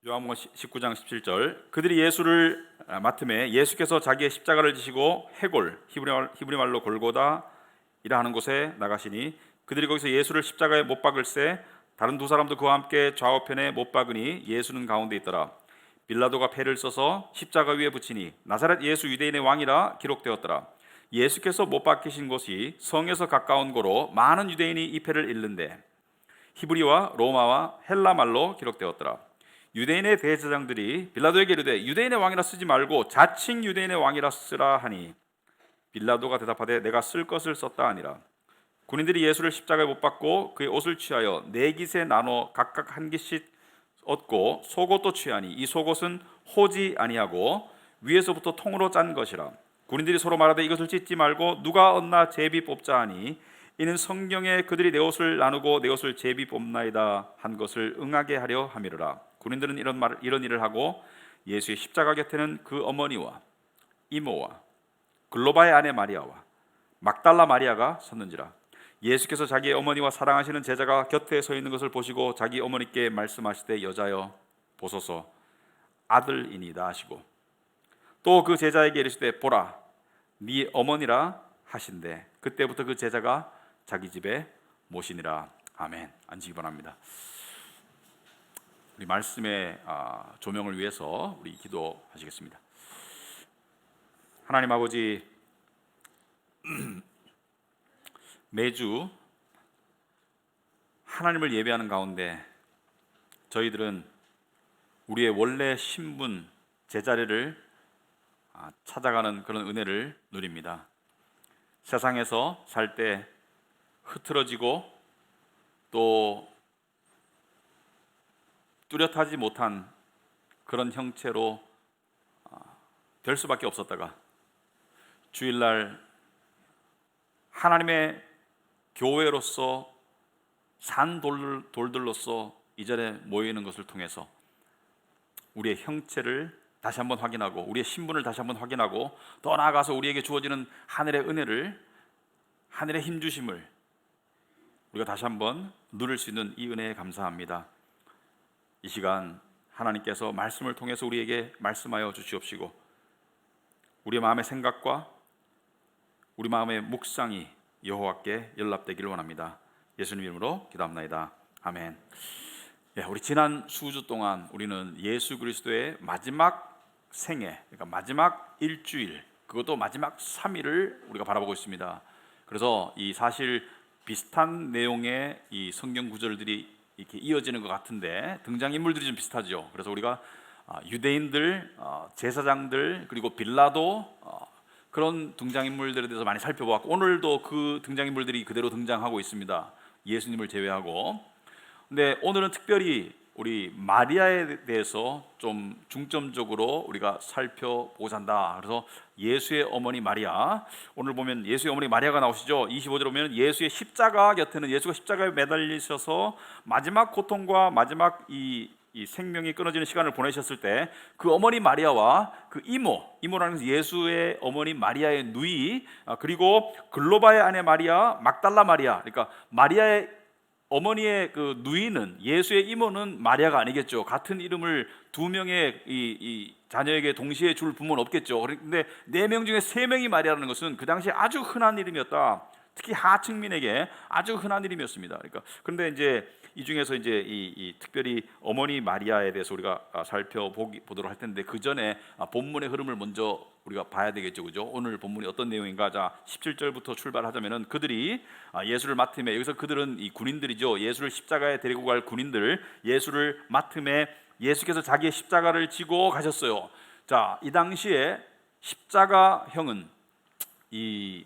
요한복음 19장 17절 그들이 예수를 맡음에 예수께서 자기의 십자가를 지시고 해골 히브리 말로 골고다이라 하는 곳에 나가시니 그들이 거기서 예수를 십자가에 못 박을새 다른 두 사람도 그와 함께 좌우편에 못 박으니 예수는 가운데 있더라. 빌라도가 패를 써서 십자가 위에 붙이니 나사렛 예수 유대인의 왕이라 기록되었더라. 예수께서 못 박히신 곳이 성에서 가까운 고로 많은 유대인이 이 패를 읽는데 히브리와 로마와 헬라 말로 기록되었더라. 유대인의 대제사장들이 빌라도에게 이르되 유대인의 왕이라 쓰지 말고 자칭 유대인의 왕이라 쓰라 하니 빌라도가 대답하되 내가 쓸 것을 썼다 하니라. 군인들이 예수를 십자가에 못 박고 그의 옷을 취하여 네 깃에 나눠 각각 한 깃씩 얻고 속옷도 취하니 이 속옷은 호지 아니하고 위에서부터 통으로 짠 것이라. 군인들이 서로 말하되 이것을 찢지 말고 누가 얻나 제비 뽑자 하니 이는 성경에 그들이 내 옷을 나누고 내 옷을 제비 뽑나이다 한 것을 응하게 하려 함이로라. 군인들은 이런 일을 하고 예수의 십자가 곁에는 그 어머니와 이모와 글로바의 아내 마리아와 막달라 마리아가 섰는지라. 예수께서 자기의 어머니와 사랑하시는 제자가 곁에 서 있는 것을 보시고 자기 어머니께 말씀하시되 여자여 보소서 아들이니이다 하시고 또 그 제자에게 이르시되 보라 네 어머니라 하신대 그때부터 그 제자가 자기 집에 모시니라. 아멘. 앉으기 바랍니다. 우리 말씀의 조명을 위해서 우리 기도하시겠습니다. 하나님 아버지, 매주 하나님을 예배하는 가운데 저희들은 우리의 원래 신분, 제자리를 찾아가는 그런 은혜를 누립니다. 세상에서 살 때 흐트러지고 또 뚜렷하지 못한 그런 형체로 될 수밖에 없었다가 주일날 하나님의 교회로서 산돌들로서 이 자리에 모이는 것을 통해서 우리의 형체를 다시 한번 확인하고 우리의 신분을 다시 한번 확인하고 더 나아가서 우리에게 주어지는 하늘의 은혜를, 하늘의 힘주심을 우리가 다시 한번 누릴 수 있는 이 은혜에 감사합니다. 이 시간 하나님께서 말씀을 통해서 우리에게 말씀하여 주시옵시고 우리의 마음의 생각과 우리 마음의 묵상이 여호와께 연락되기를 원합니다. 예수님 이름으로 기도합나이다. 아멘. 우리 지난 수주 동안 우리는 예수 그리스도의 마지막 생애, 그러니까 마지막 일주일, 그것도 마지막 3일을 우리가 바라보고 있습니다. 그래서 이 사실 비슷한 내용의 이 성경 구절들이 이렇게 이어지는 것 같은데 등장인물들이 좀 비슷하죠. 그래서 우리가 유대인들, 제사장들 그리고 빌라도 그런 등장인물들에 대해서 많이 살펴보았고 오늘도 그 등장인물들이 그대로 등장하고 있습니다. 예수님을 제외하고. 근데 오늘은 특별히 우리 마리아에 대해서 좀 중점적으로 우리가 살펴보고자 한다. 그래서 예수의 어머니 마리아, 오늘 보면 예수의 어머니 마리아가 나오시죠. 25절 보면 예수의 십자가 곁에는 예수가 십자가에 매달리셔서 마지막 고통과 마지막 이 생명이 끊어지는 시간을 보내셨을 때 그 어머니 마리아와 그 이모라는 것은 예수의 어머니 마리아의 누이, 그리고 글로바의 아내 마리아, 막달라 마리아, 그러니까 마리아의 어머니의 그 누이는, 예수의 이모는 마리아가 아니겠죠. 같은 이름을 두 명의 이 자녀에게 동시에 줄 부모는 없겠죠. 그런데 4명 중에 3명이 마리아라는 것은 그 당시에 아주 흔한 이름이었다. 특히 하층민에게 아주 흔한 이름이었습니다. 그러니까 그런데 이제 이 중에서 이제 이 특별히 어머니 마리아에 대해서 우리가 살펴보도록 할 텐데 그 전에 본문의 흐름을 먼저 우리가 봐야 되겠죠, 그죠? 오늘 본문이 어떤 내용인가? 자, 17절부터 출발하자면은 그들이 예수를 맡음에, 여기서 그들은 이 군인들이죠. 예수를 십자가에 데리고 갈 군인들, 예수를 맡음에 예수께서 자기의 십자가를 지고 가셨어요. 자, 이 당시에 십자가형은 이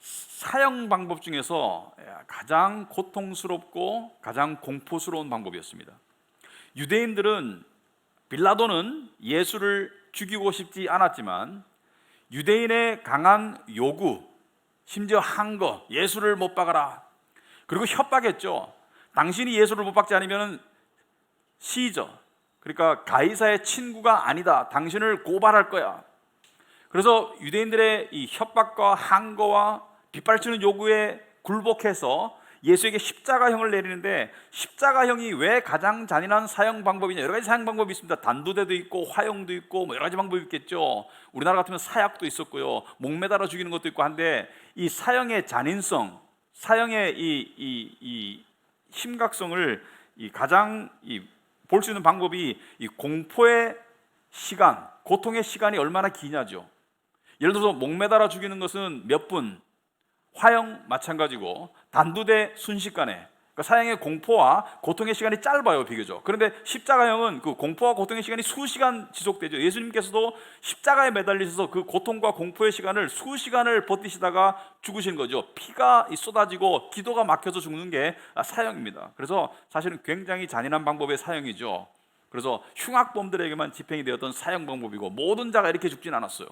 사형 방법 중에서 가장 고통스럽고 가장 공포스러운 방법이었습니다. 유대인들은, 빌라도는 예수를 죽이고 싶지 않았지만 유대인의 강한 요구, 심지어 항거, 예수를 못 박아라, 그리고 협박했죠. 당신이 예수를 못 박지 않으면 시저, 그러니까 가이사의 친구가 아니다, 당신을 고발할 거야. 그래서 유대인들의 이 협박과 항거와 빗발치는 요구에 굴복해서 예수에게 십자가형을 내리는데 십자가형이 왜 가장 잔인한 사형 방법이냐? 여러 가지 사형 방법이 있습니다. 단두대도 있고 화형도 있고 뭐 여러 가지 방법이 있겠죠. 우리나라 같으면 사약도 있었고요, 목매달아 죽이는 것도 있고 한데, 이 사형의 잔인성, 사형의 이 심각성을 가장 볼 수 있는 방법이 이 공포의 시간, 고통의 시간이 얼마나 기냐죠. 예를 들어서 목매달아 죽이는 것은 몇 분, 화형 마찬가지고 단두대 순식간에, 그러니까 사형의 공포와 고통의 시간이 짧아요, 비교적. 그런데 십자가형은 그 공포와 고통의 시간이 수시간 지속되죠. 예수님께서도 십자가에 매달리셔서 그 고통과 공포의 시간을 수시간을 버티시다가 죽으신 거죠. 피가 쏟아지고 기도가 막혀서 죽는 게 사형입니다. 그래서 사실은 굉장히 잔인한 방법의 사형이죠. 그래서 흉악범들에게만 집행이 되었던 사형 방법이고, 모든 자가 이렇게 죽진 않았어요.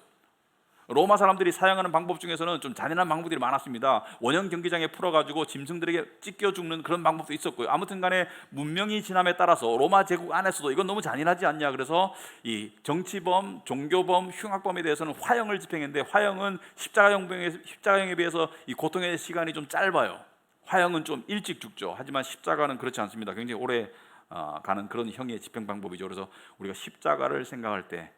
로마 사람들이 사용하는 방법 중에서는 좀 잔인한 방법들이 많았습니다. 원형 경기장에 풀어가지고 짐승들에게 찢겨 죽는 그런 방법도 있었고요. 아무튼 간에 문명이 지남에 따라서 로마 제국 안에서도 이건 너무 잔인하지 않냐, 그래서 이 정치범, 종교범, 흉악범에 대해서는 화형을 집행했는데, 화형은 십자가형에 비해서 이 고통의 시간이 좀 짧아요. 화형은 좀 일찍 죽죠. 하지만 십자가는 그렇지 않습니다. 굉장히 오래 가는 그런 형의 집행 방법이죠. 그래서 우리가 십자가를 생각할 때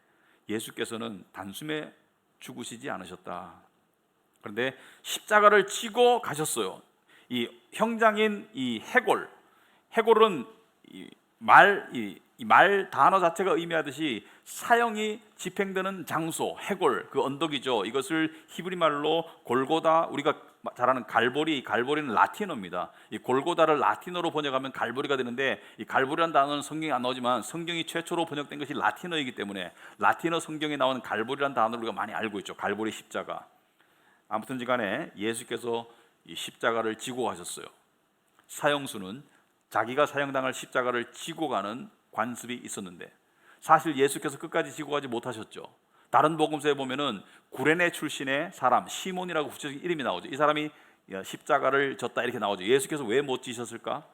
예수께서는 단숨에 죽으시지 않으셨다. 그런데 십자가를 지고 가셨어요. 이 형장인 이 해골은 말 단어 자체가 의미하듯이 사형이 집행되는 장소, 해골, 그 언덕이죠. 이것을 히브리 말로 골고다, 우리가 잘 아는 갈보리는 라틴어입니다. 이 골고다를 라틴어로 번역하면 갈보리가 되는데, 이 갈보리라는 단어는 성경에 안 나오지만 성경이 최초로 번역된 것이 라틴어이기 때문에 라틴어 성경에 나오는 갈보리라는 단어를 우리가 많이 알고 있죠. 갈보리 십자가. 아무튼 간에 예수께서 이 십자가를 지고 가셨어요. 사형수는 자기가 사형당할 십자가를 지고 가는 관습이 있었는데, 사실 예수께서 끝까지 지고 가지 못하셨죠. 다른 복음서에 보면은 구레네 출신의 사람 시몬이라고 구체적인 이름이 나오죠. 이 사람이 십자가를 졌다 이렇게 나오죠. 예수께서 왜 못 지셨을까?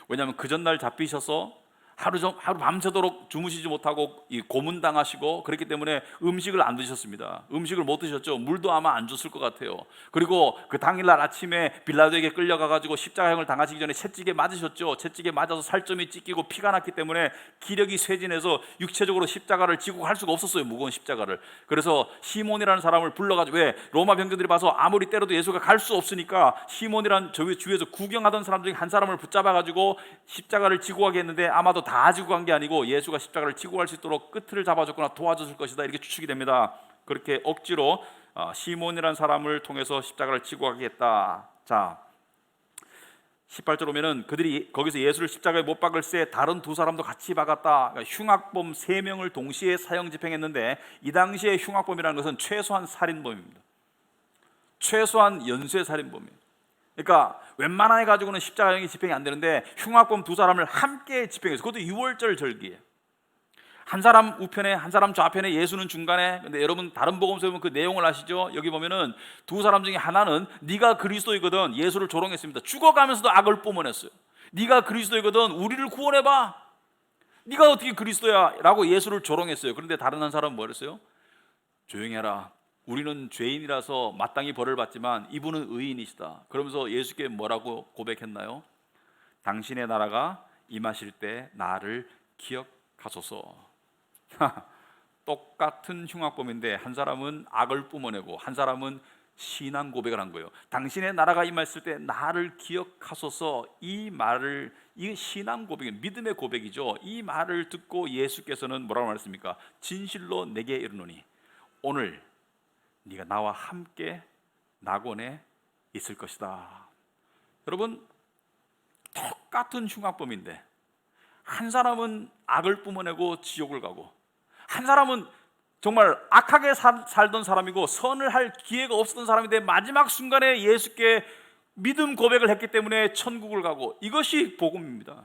왜냐하면 그 전날 잡히셔서 하루 밤새도록 주무시지 못하고 고문당하시고, 그렇기 때문에 음식을 안 드셨습니다. 음식을 못 드셨죠. 물도 아마 안 줬을 것 같아요. 그리고 그 당일날 아침에 빌라도에게 끌려가가지고 십자가형을 당하시기 전에 채찍에 맞으셨죠. 채찍에 맞아서 살점이 찢기고 피가 났기 때문에 기력이 쇠진해서 육체적으로 십자가를 지고 갈 수가 없었어요, 무거운 십자가를. 그래서 시몬이라는 사람을 불러가지고, 왜 로마 병사들이 봐서 아무리 때려도 예수가 갈 수 없으니까 시몬이라는 주위에서 구경하던 사람 중에 한 사람을 붙잡아가지고 십자가를 지고 가게 했는데, 아마도 다 지고 간 게 아니고 예수가 십자가를 지고 갈 수 있도록 끝을 잡아줬거나 도와줬을 것이다, 이렇게 추측이 됩니다. 그렇게 억지로 시몬이라는 사람을 통해서 십자가를 지고 가게 했다. 자, 18절 오면은 그들이 거기서 예수를 십자가에 못 박을새 다른 두 사람도 같이 박았다. 그러니까 흉악범 3명을 동시에 사형 집행했는데, 이 당시에 흉악범이라는 것은 최소한 살인범입니다. 최소한 연쇄 살인범이에요. 그러니까 웬만하게 가지고는 십자가형이 집행이 안 되는데, 흉악범 2사람을 함께 집행해서, 그것도 6월절 절기에 한 사람 우편에 한 사람 좌편에, 예수는 중간에. 근데 여러분 다른 복음서에 보면 그 내용을 아시죠? 여기 보면은 2사람 중에 하나는 네가 그리스도이거든 예수를 조롱했습니다. 죽어가면서도 악을 뿜어냈어요. 네가 그리스도이거든 우리를 구원해봐. 네가 어떻게 그리스도야? 라고 예수를 조롱했어요. 그런데 다른 한 사람은 뭐랬어요? 조용히 해라. 우리는 죄인이라서 마땅히 벌을 받지만 이분은 의인이시다. 그러면서 예수께 뭐라고 고백했나요? 당신의 나라가 임하실 때 나를 기억하소서. 똑같은 흉악범인데, 한 사람은 악을 뿜어내고 한 사람은 신앙 고백을 한 거예요. 당신의 나라가 임했을 때 나를 기억하소서. 이 말을, 이 신앙 고백, 믿음의 고백이죠. 이 말을 듣고 예수께서는 뭐라고 말했습니까? 진실로 내게 이르노니 오늘 네가 나와 함께 낙원에 있을 것이다. 여러분, 똑같은 흉악범인데 한 사람은 악을 뿜어내고 지옥을 가고, 한 사람은 정말 악하게 살던 사람이고 선을 할 기회가 없었던 사람인데 마지막 순간에 예수께 믿음 고백을 했기 때문에 천국을 가고, 이것이 복음입니다.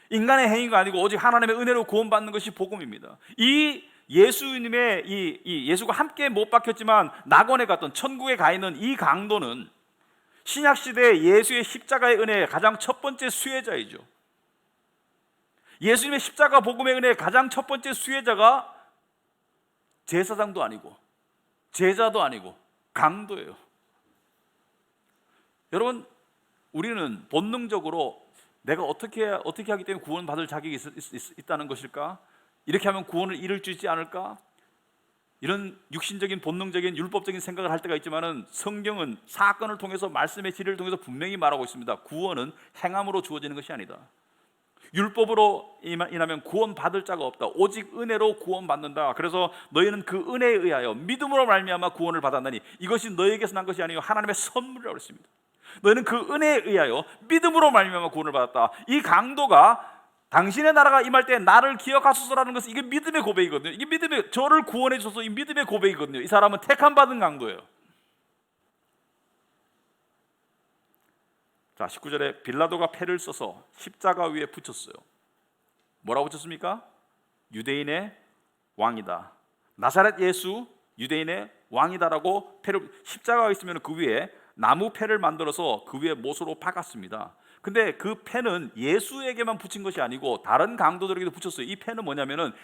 인간의 행위가 아니고 오직 하나님의 은혜로 구원받는 것이 복음입니다. 이 예수님의 이 예수가 함께 못 박혔지만 낙원에 갔던, 천국에 가 있는 이 강도는 신약 시대 예수의 십자가의 은혜의 가장 첫 번째 수혜자이죠. 예수님의 십자가 복음의 은혜의 가장 첫 번째 수혜자가 제사장도 아니고 제자도 아니고 강도예요. 여러분, 우리는 본능적으로 내가 어떻게 하기 때문에 구원받을 자격이 있다는 것일까? 이렇게 하면 구원을 이룰 수 있지 않을까? 이런 육신적인 본능적인 율법적인 생각을 할 때가 있지만은 성경은 사건을 통해서 말씀의 진리를 통해서 분명히 말하고 있습니다. 구원은 행함으로 주어지는 것이 아니다. 율법으로 인하면 구원받을 자가 없다. 오직 은혜로 구원받는다. 그래서 너희는 그 은혜에 의하여 믿음으로 말미암아 구원을 받았나니 이것이 너희에게서 난 것이 아니요 하나님의 선물이라고 했습니다. 너희는 그 은혜에 의하여 믿음으로 말미암아 구원을 받았다. 이 강도가 당신의 나라가 임할 때 나를 기억하소서라는 것은 이게 믿음의 고백이거든요. 이게 믿음의, 저를 구원해 주소서, 이 믿음의 고백이거든요. 이 사람은 택함 받은 강도예요. 자, 19절에 빌라도가 패를 써서 십자가 위에 붙였어요. 뭐라고 붙였습니까? 유대인의 왕이다. 나사렛 예수 유대인의 왕이다라고 패를, 십자가가 있으면 그 위에 나무 패를 만들어서 그 위에 못으로 박았습니다. 근데 그 패는 예수에게만 붙인 것이 아니고 다른 강도들에게도 붙였어요. 이 패는 뭐냐면은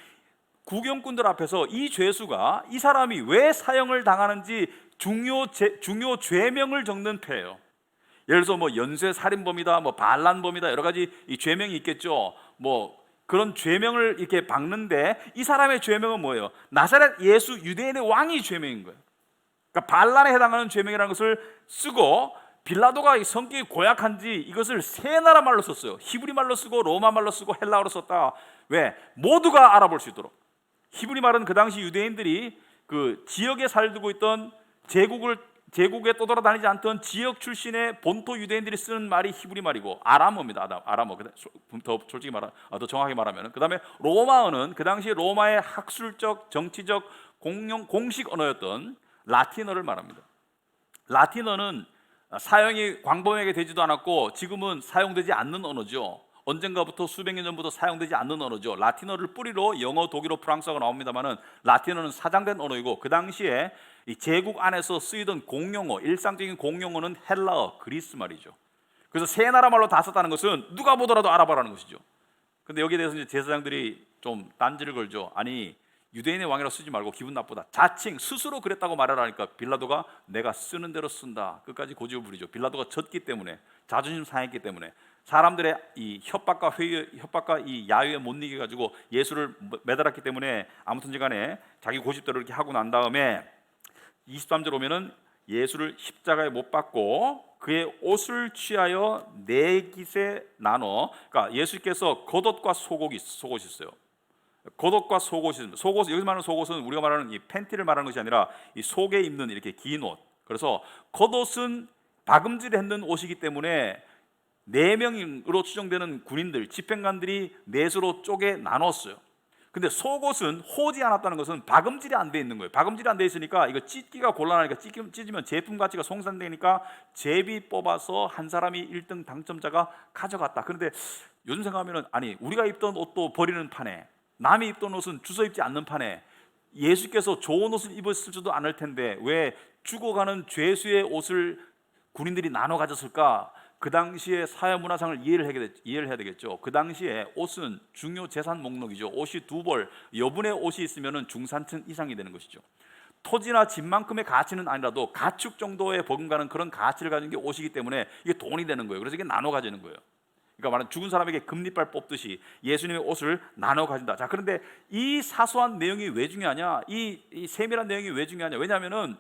구경꾼들 앞에서 이 죄수가, 이 사람이 왜 사형을 당하는지 중요 죄명을 적는 패예요. 예를 들어서 뭐 연쇄 살인범이다, 뭐 반란범이다, 여러 가지 이 죄명이 있겠죠. 뭐 그런 죄명을 이렇게 박는데 이 사람의 죄명은 뭐예요? 나사렛 예수 유대인의 왕이 죄명인 거예요. 그러니까 반란에 해당하는 죄명이라는 것을 쓰고, 빌라도가 성격이 고약한지 이것을 세 나라 말로 썼어요. 히브리 말로 쓰고 로마 말로 쓰고 헬라어로 썼다. 왜? 모두가 알아볼 수 있도록. 히브리 말은 그 당시 유대인들이 그 지역에 살고 있던 제국에 떠돌아다니지 않던 지역 출신의 본토 유대인들이 쓰는 말이 히브리 말이고 아람어입니다. 아람어. 더 솔직히 더 정확하게 말하면, 그 다음에 로마어는 그 당시 로마의 학술적, 정치적 공식 언어였던 라틴어를 말합니다. 라틴어는 사용이 광범위하게 되지도 않았고 지금은 사용되지 않는 언어죠. 언젠가부터 수백 년 전부터 사용되지 않는 언어죠. 라틴어를 뿌리로 영어, 독일어, 프랑스어가 나옵니다만은 라틴어는 사장된 언어이고 그 당시에 이 제국 안에서 쓰이던 공용어, 일상적인 공용어는 헬라어, 그리스 말이죠. 그래서 세 나라 말로 다 썼다는 것은 누가 보더라도 알아보라는 것이죠. 근데 여기에 대해서 이제 제사장들이 좀 딴지를 걸죠. 아니, 유대인의 왕이라고 쓰지 말고 기분 나쁘다. 자칭 스스로 그랬다고 말하라니까 빌라도가 내가 쓰는 대로 쓴다. 끝까지 고집을 부리죠. 빌라도가 졌기 때문에, 자존심 상했기 때문에, 사람들의 이 협박과 이 야유에 못 이겨 가지고 예수를 매달았기 때문에 아무튼간에 자기 고집대로 이렇게 하고 난 다음에 23절 오면은 예수를 십자가에 못 박고 그의 옷을 취하여 네 깃에 나눠. 그러니까 예수께서 겉옷과 속옷이 있어요. 겉옷과 속옷이 있습니다. 속옷, 여기서 말하는 속옷은 우리가 말하는 이 팬티를 말하는 것이 아니라 이 속에 입는 이렇게 긴 옷. 그래서 겉옷은 박음질을 했는 옷이기 때문에 4명으로 추정되는 군인들, 집행관들이 넷으로 쪼개 나눴어요. 근데 속옷은 호지 않았다는 것은 박음질이 안 돼 있는 거예요. 박음질이 안 돼 있으니까 이거 찢기가 곤란하니까 찢으면 제품 가치가 송산되니까 제비 뽑아서 한 사람이 1등 당첨자가 가져갔다. 그런데 요즘 생각하면은, 아니, 우리가 입던 옷도 버리는 판에, 남이 입던 옷은 주워 입지 않는 판에 예수께서 좋은 옷을 입었을 줄도 않을 텐데 왜 죽어가는 죄수의 옷을 군인들이 나눠 가졌을까? 그 당시에 사회문화상을 이해를 해야 되겠죠. 그 당시에 옷은 중요 재산 목록이죠. 옷이 2벌, 여분의 옷이 있으면 중산층 이상이 되는 것이죠. 토지나 집만큼의 가치는 아니라도 가축 정도의 버금가는 그런 가치를 가진 게 옷이기 때문에 이게 돈이 되는 거예요. 그래서 이게 나눠 가지는 거예요. 그러니까 말하는 죽은 사람에게 금리빨 뽑듯이 예수님의 옷을 나눠 가진다. 자, 그런데 이 사소한 내용이 왜 중요하냐? 이 세밀한 내용이 왜 중요하냐? 왜냐하면은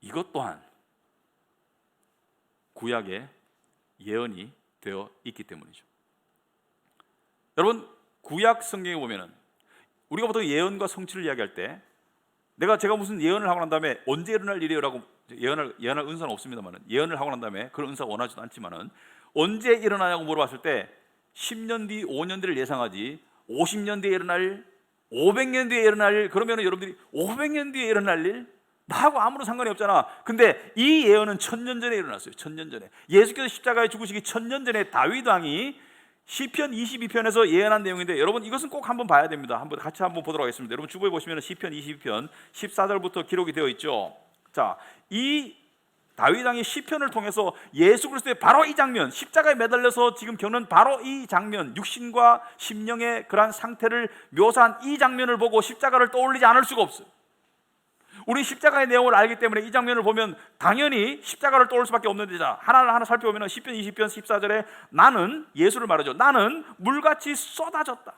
이것 또한 구약의 예언이 되어 있기 때문이죠. 여러분, 구약 성경에 보면은 우리가 보통 예언과 성취를 이야기할 때 제가 무슨 예언을 하고 난 다음에 언제 일어날 일이라고 예언할 은사는 없습니다만은, 예언을 하고 난 다음에 그런 은사 원하지도 않지만은 언제 일어나냐고 물어봤을 때 10년 뒤, 5년 뒤를 예상하지 50년 뒤에 일어날 일, 500년 뒤에 일어날 일, 그러면 여러분들이 500년 뒤에 일어날 일? 나하고 아무런 상관이 없잖아. 근데 이 예언은 1000년 전에 일어났어요. 1000년 전에. 예수께서 십자가에 죽으시기 1000년 전에 다윗 왕이 시편 22편에서 예언한 내용인데, 여러분 이것은 꼭 한번 봐야 됩니다. 같이 한번 보도록 하겠습니다. 여러분 주보에 보시면 시편 22편 14절부터 기록이 되어 있죠. 자, 이 다윗 왕이 시편을 통해서 예수 그리스도의 바로 이 장면, 십자가에 매달려서 지금 겪는 바로 이 장면, 육신과 심령의 그러한 상태를 묘사한 이 장면을 보고 십자가를 떠올리지 않을 수가 없어요. 우리 십자가의 내용을 알기 때문에 이 장면을 보면 당연히 십자가를 떠올 수밖에 없는데, 자, 하나하나 살펴보면 10편 20편 14절에 나는, 예수를 말하죠, 나는 물같이 쏟아졌다.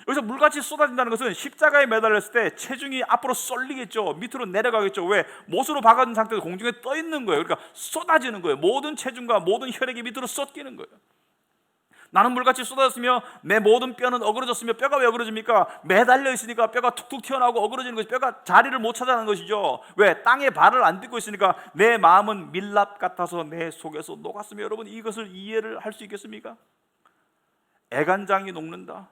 여기서 물같이 쏟아진다는 것은 십자가에 매달렸을 때 체중이 앞으로 쏠리겠죠. 밑으로 내려가겠죠. 왜? 못으로 박아진 상태에서 공중에 떠 있는 거예요. 그러니까 쏟아지는 거예요. 모든 체중과 모든 혈액이 밑으로 쏟기는 거예요. 나는 물같이 쏟아졌으며 내 모든 뼈는 어그러졌으며. 뼈가 왜 어그러집니까? 매달려 있으니까 뼈가 툭툭 튀어나오고 어그러지는 것이, 뼈가 자리를 못 찾아가는 것이죠. 왜? 땅에 발을 안 딛고 있으니까. 내 마음은 밀랍 같아서 내 속에서 녹았으며. 여러분, 이것을 이해를 할 수 있겠습니까? 애간장이 녹는다.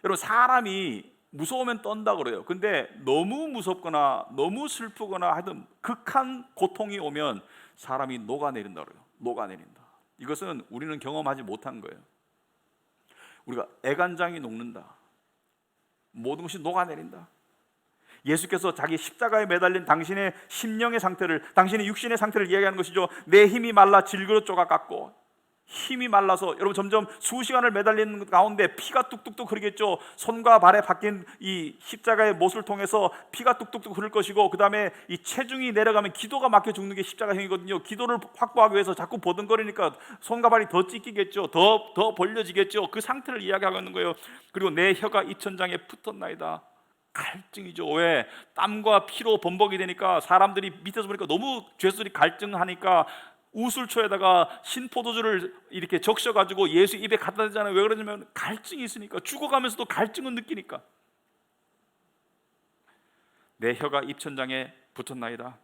여러분, 사람이 무서우면 떤다 그래요. 근데 너무 무섭거나 너무 슬프거나 하여튼 극한 고통이 오면 사람이 녹아내린다 그래요. 녹아내린다. 이것은 우리는 경험하지 못한 거예요. 우리가 애간장이 녹는다. 모든 것이 녹아내린다. 예수께서 자기 십자가에 매달린 당신의 심령의 상태를, 당신의 육신의 상태를 이야기하는 것이죠. 내 힘이 말라 질그릇 조각 같고. 힘이 말라서, 여러분, 점점 수시간을 매달리는 가운데 피가 뚝뚝뚝 흐르겠죠. 손과 발에 박힌 이 십자가의 못을 통해서 피가 뚝뚝뚝 흐를 것이고, 그 다음에 이 체중이 내려가면 기도가 막혀 죽는 게 십자가형이거든요. 기도를 확보하기 위해서 자꾸 버둥거리니까 손과 발이 더 찢기겠죠. 더 벌려지겠죠. 그 상태를 이야기하고 있는 거예요. 그리고 내 혀가 입천장에 붙었나이다. 갈증이죠. 왜? 땀과 피로 범벅이 되니까 사람들이 밑에서 보니까 너무 죄수들이 갈증하니까 우술초에다가 신포도주를 이렇게 적셔가지고 예수 입에 갖다 대잖아요. 왜 그러냐면 갈증이 있으니까. 죽어가면서도 갈증은 느끼니까. 내 혀가 입천장에 붙었나이다.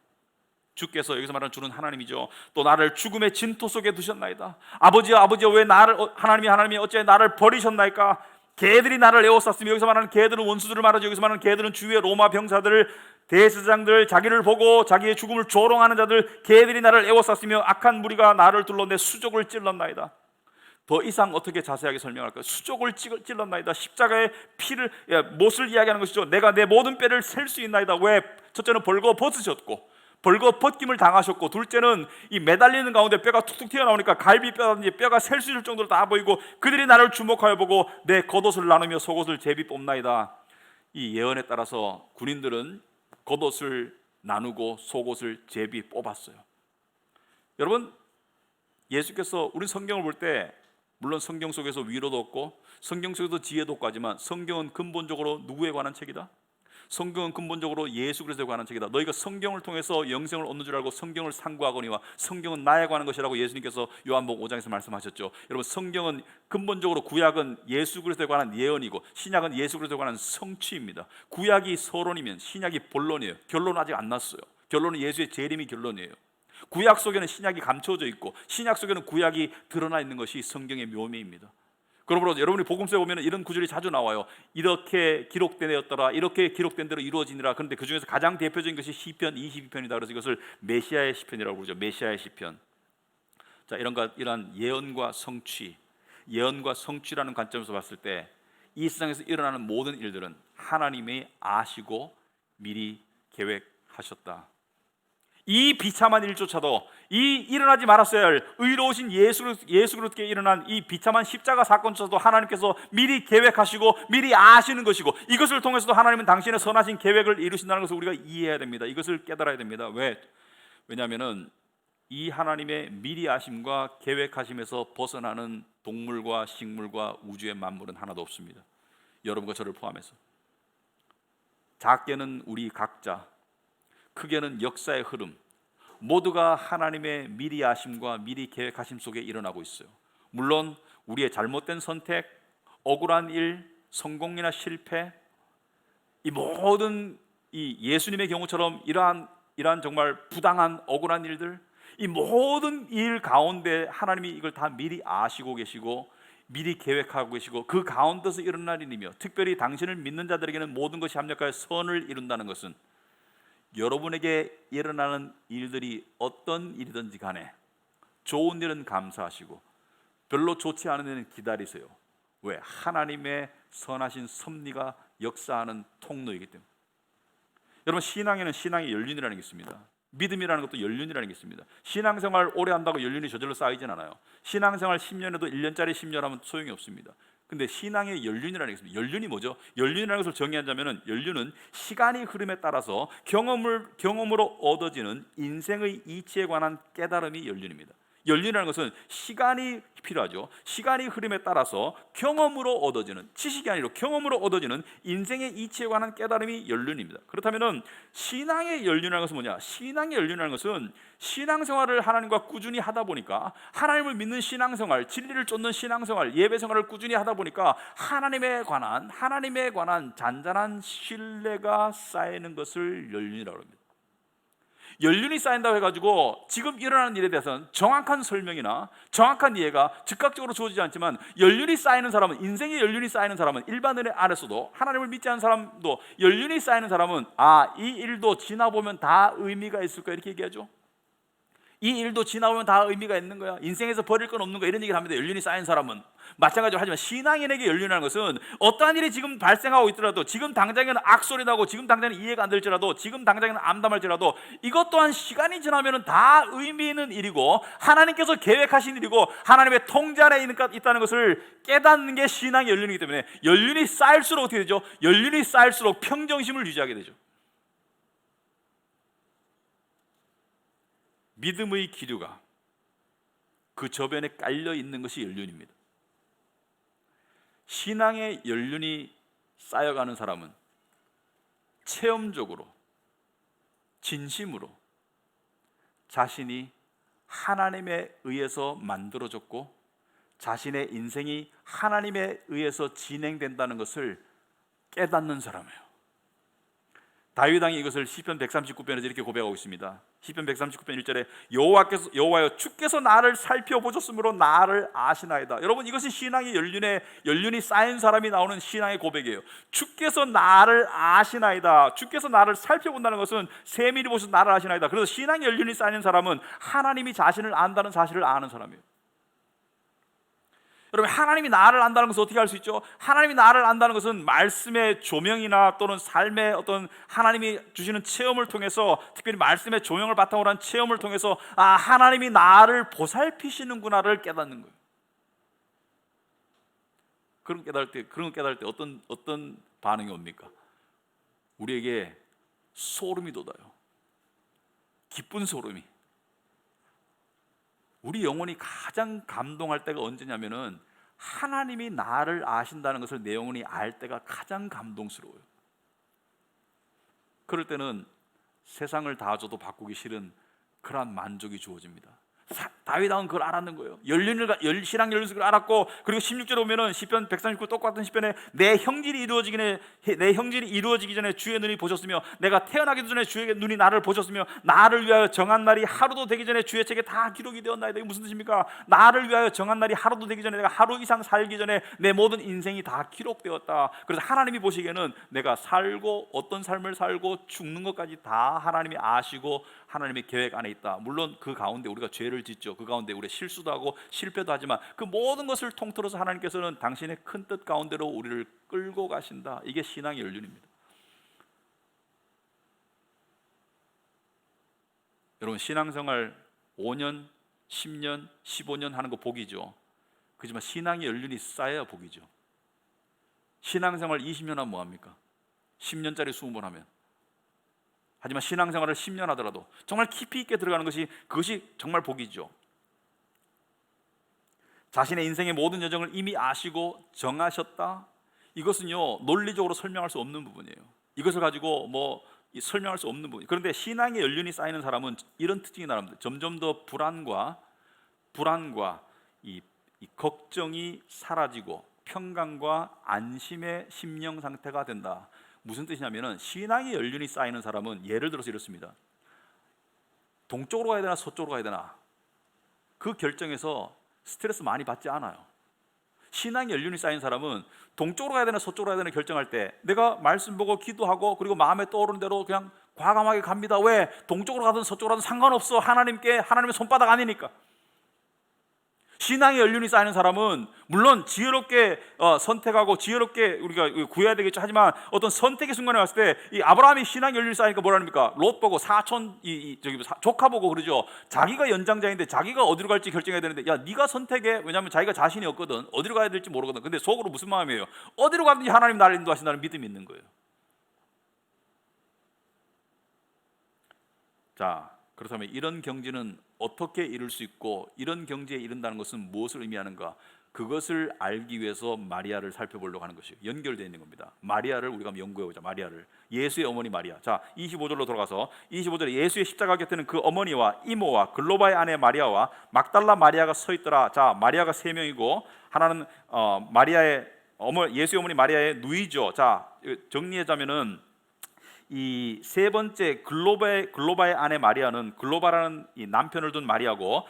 주께서, 여기서 말하는 주는 하나님이죠, 또 나를 죽음의 진토 속에 두셨나이다. 아버지여, 아버지여, 왜 나를, 하나님이 어찌 나를 버리셨나이까? 개들이 나를 에워쌌으며. 여기서 말하는 개들은 원수들을 말하죠. 여기서 말하는 개들은 주위의 로마 병사들, 대제사장들, 자기를 보고 자기의 죽음을 조롱하는 자들, 개들이 나를 에워쌌으며 악한 무리가 나를 둘러 내 수족을 찔렀나이다. 더 이상 어떻게 자세하게 설명할까요? 수족을 찔렀나이다. 십자가의 피를, 못을 이야기하는 것이죠. 내가 내 모든 뼈를 셀 수 있나이다. 왜? 첫째는 벌거 벗으셨고, 벌거 벗김을 당하셨고, 둘째는 이 매달리는 가운데 뼈가 툭툭 튀어나오니까 갈비뼈라든지 뼈가 셀 수 있을 정도로 다 보이고, 그들이 나를 주목하여 보고 내 겉옷을 나누며 속옷을 제비 뽑나이다. 이 예언에 따라서 군인들은 겉옷을 나누고 속옷을 제비 뽑았어요. 여러분, 예수께서, 우리 성경을 볼 때 물론 성경 속에서 위로도 얻고 성경 속에서 지혜도 얻고 하지만, 성경은 근본적으로 누구에 관한 책이다? 성경은 근본적으로 예수 그리스도에 관한 책이다. 너희가 성경을 통해서 영생을 얻는 줄 알고 성경을 상고하거니와 성경은 나에 관한 것이라고 예수님께서 요한복음 5장에서 말씀하셨죠. 여러분, 성경은 근본적으로, 구약은 예수 그리스도에 관한 예언이고 신약은 예수 그리스도에 관한 성취입니다. 구약이 서론이면 신약이 본론이에요. 결론은 아직 안 났어요. 결론은 예수의 재림이 결론이에요. 구약 속에는 신약이 감춰져 있고 신약 속에는 구약이 드러나 있는 것이 성경의 묘미입니다. 그러므로 여러분이 복음서에 보면 이런 구절이 자주 나와요. 이렇게 기록되었더라, 이렇게 기록된 대로 이루어지니라. 그런데 그 중에서 가장 대표적인 것이 시편 22편이다. 그래서 이것을 메시아의 시편이라고 부르죠. 메시아의 시편. 자, 이런 예언과 성취, 예언과 성취라는 관점에서 봤을 때 이 세상에서 일어나는 모든 일들은 하나님이 아시고 미리 계획하셨다. 이 비참한 일조차도, 이 일어나지 말았어야 할 의로우신 예수 그리스도께 일어난 이 비참한 십자가 사건조차도 하나님께서 미리 계획하시고 미리 아시는 것이고, 이것을 통해서도 하나님은 당신의 선하신 계획을 이루신다는 것을 우리가 이해해야 됩니다. 이것을 깨달아야 됩니다. 왜냐하면 이 하나님의 미리 아심과 계획하심에서 벗어나는 동물과 식물과 우주의 만물은 하나도 없습니다. 여러분과 저를 포함해서. 작게는 우리 각자, 크게는 역사의 흐름, 모두가 하나님의 미리 아심과 미리 계획하심 속에 일어나고 있어요. 물론 우리의 잘못된 선택, 억울한 일, 성공이나 실패, 이 모든, 이 예수님의 경우처럼 이러한 정말 부당한 억울한 일들, 이 모든 일 가운데 하나님이 이걸 다 미리 아시고 계시고 미리 계획하고 계시고, 그 가운데서 일어날 일이며, 특별히 당신을 믿는 자들에게는 모든 것이 합력하여 선을 이룬다는 것은, 여러분에게 일어나는 일들이 어떤 일이든지 간에 좋은 일은 감사하시고 별로 좋지 않은 일은 기다리세요. 왜? 하나님의 선하신 섭리가 역사하는 통로이기 때문에. 여러분, 신앙에는 신앙의 연륜이라는 게 있습니다. 믿음이라는 것도 연륜이라는 게 있습니다. 신앙생활 오래 한다고 연륜이 저절로 쌓이진 않아요. 신앙생활 10년에도 1년짜리 10년 하면 소용이 없습니다. 근데 신앙의 연륜이라는 게 있습니다. 연륜이 뭐죠? 연륜이라는 것을 정의하자면 연륜은 시간이 흐름에 따라서 경험으로 얻어지는 인생의 이치에 관한 깨달음이 연륜입니다. 연륜이라는 것은 시간이 필요하죠. 시간이 흐름에 따라서 경험으로 얻어지는, 지식이 아니라 경험으로 얻어지는 인생의 이치에 관한 깨달음이 연륜입니다. 그렇다면 신앙의 연륜이라는 것은 뭐냐? 신앙의 연륜이라는 것은 신앙생활을 하나님과 꾸준히 하다 보니까, 하나님을 믿는 신앙생활, 진리를 쫓는 신앙생활, 예배생활을 꾸준히 하다 보니까 하나님에 관한 잔잔한 신뢰가 쌓이는 것을 연륜이라고 합니다. 연륜이 쌓인다고 해가지고 지금 일어나는 일에 대해서는 정확한 설명이나 정확한 이해가 즉각적으로 주어지지 않지만, 연륜이 쌓이는 사람은, 인생의 연륜이 쌓이는 사람은, 일반 은혜 안에서도 하나님을 믿지 않는 사람도 연륜이 쌓이는 사람은, 이 일도 지나보면 다 의미가 있을 거야, 이렇게 얘기하죠. 이 일도 지나보면 다 의미가 있는 거야, 인생에서 버릴 건 없는 거야, 이런 얘기를 합니다. 연륜이 쌓인 사람은. 마찬가지로, 하지만 신앙인에게 연륜이라는 것은 어떠한 일이 지금 발생하고 있더라도, 지금 당장에는 악소리 나고 지금 당장에는 이해가 안 될지라도, 지금 당장에는 암담할지라도, 이것 또한 시간이 지나면 다 의미 있는 일이고 하나님께서 계획하신 일이고 하나님의 통제 안에 있다는 것을 깨닫는 게 신앙의 연륜이기 때문에, 연륜이 쌓일수록 어떻게 되죠? 연륜이 쌓일수록 평정심을 유지하게 되죠. 믿음의 기류가 그 저변에 깔려 있는 것이 연륜입니다. 신앙의 연륜이 쌓여가는 사람은 체험적으로, 진심으로 자신이 하나님에 의해서 만들어졌고 자신의 인생이 하나님에 의해서 진행된다는 것을 깨닫는 사람이에요. 다윗 왕이 이것을 시편 139편에서 이렇게 고백하고 있습니다. 시편 139편 1절에 여호와여 주께서 나를 살펴보셨으므로 나를 아시나이다. 여러분, 이것이 신앙의 연륜이 쌓인 사람이 나오는 신앙의 고백이에요. 주께서 나를 아시나이다. 주께서 나를 살펴본다는 것은 세밀히 보셔서 나를 아시나이다. 그래서 신앙의 연륜이 쌓인 사람은 하나님이 자신을 안다는 사실을 아는 사람이에요. 여러분, 하나님이 나를 안다는 것은 어떻게 알 수 있죠? 하나님이 나를 안다는 것은 말씀의 조명이나 또는 삶의 어떤 하나님이 주시는 체험을 통해서, 특별히 말씀의 조명을 바탕으로 한 체험을 통해서 하나님이 나를 보살피시는구나를 깨닫는 거예요. 그런 거 깨달을 때 어떤 반응이 옵니까? 우리에게 소름이 돋아요. 기쁜 소름이. 우리 영혼이 가장 감동할 때가 언제냐면은, 하나님이 나를 아신다는 것을 내 영혼이 알 때가 가장 감동스러워요. 그럴 때는 세상을 다 줘도 바꾸기 싫은 그러한 만족이 주어집니다. 다윗 왕은 그걸 알았는 거예요. 신앙 연륜을 그걸 알았고, 그리고 16절에 보면은 시편 139 똑같은 시편에 내 형질이 이루어지기 전에 주의 눈이 보셨으며 내가 태어나기 전에 주의 눈이 나를 보셨으며 나를 위하여 정한 날이 하루도 되기 전에 주의 책에 다 기록이 되었나이다. 이게 무슨 뜻입니까? 나를 위하여 정한 날이 하루도 되기 전에, 내가 하루 이상 살기 전에 내 모든 인생이 다 기록되었다. 그래서 하나님이 보시기에는 내가 살고 어떤 삶을 살고 죽는 것까지 다 하나님이 아시고 하나님의 계획 안에 있다. 물론 그 가운데 우리가 죄를 짓죠. 그 가운데 우리가 실수도 하고 실패도 하지만 그 모든 것을 통틀어서 하나님께서는 당신의 큰 뜻 가운데로 우리를 끌고 가신다. 이게 신앙의 연륜입니다. 여러분, 신앙생활 5년, 10년, 15년 하는 거 복이죠. 그렇지만 신앙의 연륜이 쌓여야 복이죠. 신앙생활 20년 하면 뭐합니까? 10년짜리 20번 하면. 하지만 신앙생활을 10년 하더라도 정말 깊이 있게 들어가는 그것이 정말 복이죠. 자신의 인생의 모든 여정을 이미 아시고 정하셨다. 이것은요, 논리적으로 설명할 수 없는 부분이에요. 이것을 가지고 설명할 수 없는 부분. 그런데 신앙의 연륜이 쌓이는 사람은 이런 특징이 나옵니다. 점점 더 불안과 이 걱정이 사라지고 평강과 안심의 심령 상태가 된다. 무슨 뜻이냐면은, 신앙의 연륜이 쌓이는 사람은 예를 들어서 이렇습니다. 동쪽으로 가야 되나 서쪽으로 가야 되나, 그 결정에서 스트레스 많이 받지 않아요. 신앙의 연륜이 쌓인 사람은 동쪽으로 가야 되나 서쪽으로 가야 되나 결정할 때 내가 말씀 보고 기도하고 그리고 마음에 떠오르는 대로 그냥 과감하게 갑니다. 왜? 동쪽으로 가든 서쪽으로 가든 상관없어. 하나님의 손바닥 아니니까. 신앙의 연륜이 쌓이는 사람은 물론 지혜롭게 선택하고 지혜롭게 우리가 구해야 되겠죠. 하지만 어떤 선택의 순간에 왔을 때 이 아브라함이 신앙의 연륜이 쌓이니까 뭐랍니까? 롯 보고 사촌 조카 보고 그러죠. 자기가 연장자인데 자기가 어디로 갈지 결정해야 되는데 야 네가 선택해. 왜냐하면 자기가 자신이 없거든. 어디로 가야 될지 모르거든. 근데 속으로 무슨 마음이에요? 어디로 가든지 하나님 나를 인도하신다는 믿음이 있는 거예요. 자, 그렇다면 이런 경지는 어떻게 이룰 수 있고 이런 경지에 이른다는 것은 무엇을 의미하는가? 그것을 알기 위해서 마리아를 살펴보려고 하는 것이에요. 연결되어 있는 겁니다. 마리아를 우리가 한번 연구해보자. 마리아를, 예수의 어머니 마리아. 자, 25절로 돌아가서 25절에 예수의 십자가 곁에는 그 어머니와 이모와 글로바의 아내 마리아와 막달라 마리아가 서 있더라. 자, 마리아가 세 명이고 하나는 예수의 어머니 마리아의 누이죠. 자, 정리하자면은 이 세 번째 글로바의 아내 마리아는 글로바라는 이 남편을 둔 마리아고,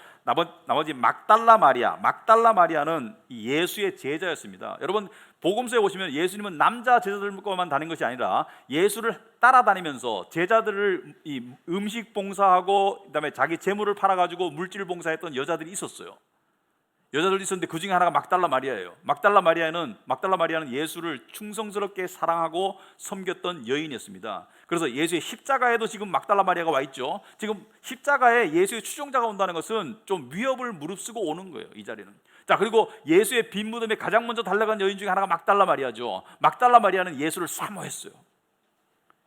나머지 막달라 마리아는 예수의 제자였습니다. 여러분 복음서에 보시면 예수님은 남자 제자들과만 다닌 것이 아니라 예수를 따라다니면서 제자들을 이 음식 봉사하고 그다음에 자기 재물을 팔아가지고 물질 봉사했던 여자들이 있었어요. 여자들이 있었는데 그 중에 하나가 막달라 마리아예요. 막달라 마리아는 예수를 충성스럽게 사랑하고 섬겼던 여인이었습니다. 그래서 예수의 십자가에도 지금 막달라 마리아가 와 있죠. 지금 십자가에 예수의 추종자가 온다는 것은 좀 위협을 무릅쓰고 오는 거예요, 이 자리는. 자, 그리고 예수의 빈 무덤에 가장 먼저 달려간 여인 중에 하나가 막달라 마리아죠. 막달라 마리아는 예수를 사모했어요.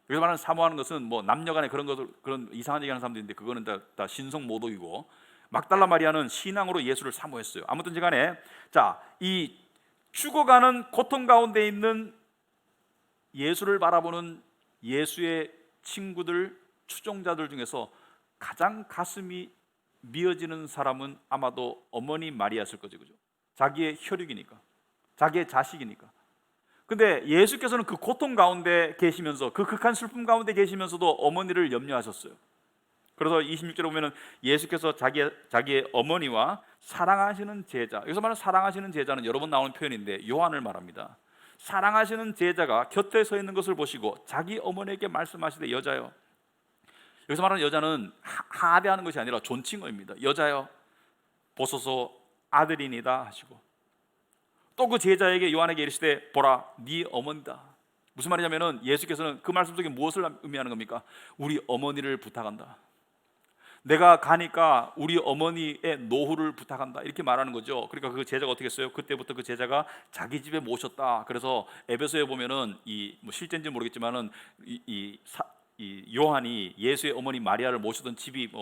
여기서 말하는 사모하는 것은 뭐 남녀간에 그런 이상한 얘기하는 사람들인데 그거는 다 신성 모독이고, 막달라 마리아는 신앙으로 예수를 사모했어요. 아무튼 간에 자, 이 죽어가는 고통 가운데 있는 예수를 바라보는 예수의 친구들, 추종자들 중에서 가장 가슴이 미어지는 사람은 아마도 어머니 마리아였을 거죠. 그죠? 자기의 혈육이니까, 자기의 자식이니까. 근데 예수께서는 그 고통 가운데 계시면서, 그 극한 슬픔 가운데 계시면서도 어머니를 염려하셨어요. 그래서 26절에 보면은 예수께서 자기의 어머니와 사랑하시는 제자, 여기서 말하는 사랑하시는 제자는 여러 번 나오는 표현인데 요한을 말합니다. 사랑하시는 제자가 곁에 서 있는 것을 보시고 자기 어머니에게 말씀하시되 여자여. 여기서 말하는 여자는 하대하는 것이 아니라 존칭어입니다. 여자여 보소서 아들이니다 하시고, 또 그 제자에게 요한에게 이르시되 보라 네 어머니다. 무슨 말이냐면은 예수께서는 그 말씀 속에 무엇을 의미하는 겁니까? 우리 어머니를 부탁한다. 내가 가니까 우리 어머니의 노후를 부탁한다, 이렇게 말하는 거죠. 그러니까 그 제자가 어떻게 했어요? 그때부터 그 제자가 자기 집에 모셨다. 그래서 에베소에 보면은 뭐 실제인지 모르겠지만은 이 요한이 예수의 어머니 마리아를 모시던 집이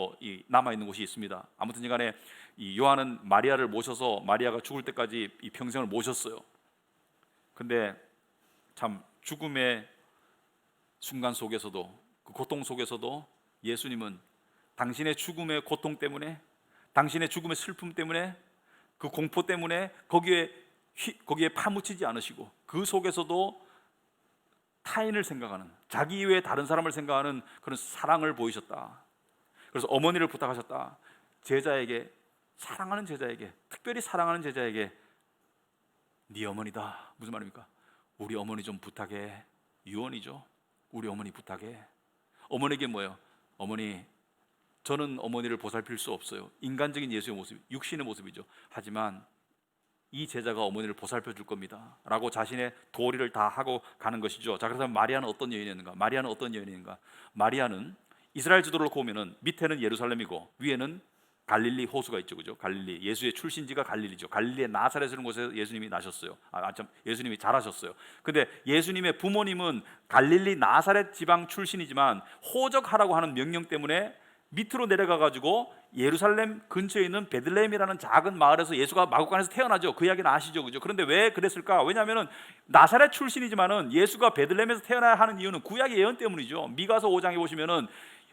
남아 있는 곳이 있습니다. 아무튼간에 이 요한은 마리아를 모셔서 마리아가 죽을 때까지 이 평생을 모셨어요. 근데 참 죽음의 순간 속에서도, 그 고통 속에서도 예수님은 당신의 죽음의 고통 때문에, 당신의 죽음의 슬픔 때문에, 그 공포 때문에 거기에 파묻히지 않으시고 그 속에서도 타인을 생각하는, 자기 이외에 다른 사람을 생각하는 그런 사랑을 보이셨다. 그래서 어머니를 부탁하셨다. 제자에게, 사랑하는 제자에게, 특별히 사랑하는 제자에게 네 어머니다. 무슨 말입니까? 우리 어머니 좀 부탁해. 유언이죠. 우리 어머니 부탁해. 어머니에게 뭐예요? 어머니, 저는 어머니를 보살필 수 없어요. 인간적인 예수의 모습, 육신의 모습이죠. 하지만 이 제자가 어머니를 보살펴 줄 겁니다 라고 자신의 도리를 다 하고 가는 것이죠. 자, 그렇다면 마리아는 어떤 여인이었는가? 마리아는 이스라엘 지도를 놓고 보면은 밑에는 예루살렘이고 위에는 갈릴리 호수가 있죠. 그죠? 갈릴리, 예수의 출신지가 갈릴리죠. 갈릴리의 나사렛이라는 곳에서 예수님이 나셨어요. 예수님이 자라셨어요. 근데 예수님의 부모님은 갈릴리 나사렛 지방 출신이지만 호적하라고 하는 명령 때문에 밑으로 내려가 가지고 예루살렘 근처에 있는 베들레헴이라는 작은 마을에서 예수가 마구간에서 태어나죠. 그 이야기는 아시죠, 그죠? 그런데 왜 그랬을까? 왜냐하면은 나사렛 출신이지만은 예수가 베들레헴에서 태어나야 하는 이유는 구약의 예언 때문이죠. 미가서 5장에 보시면은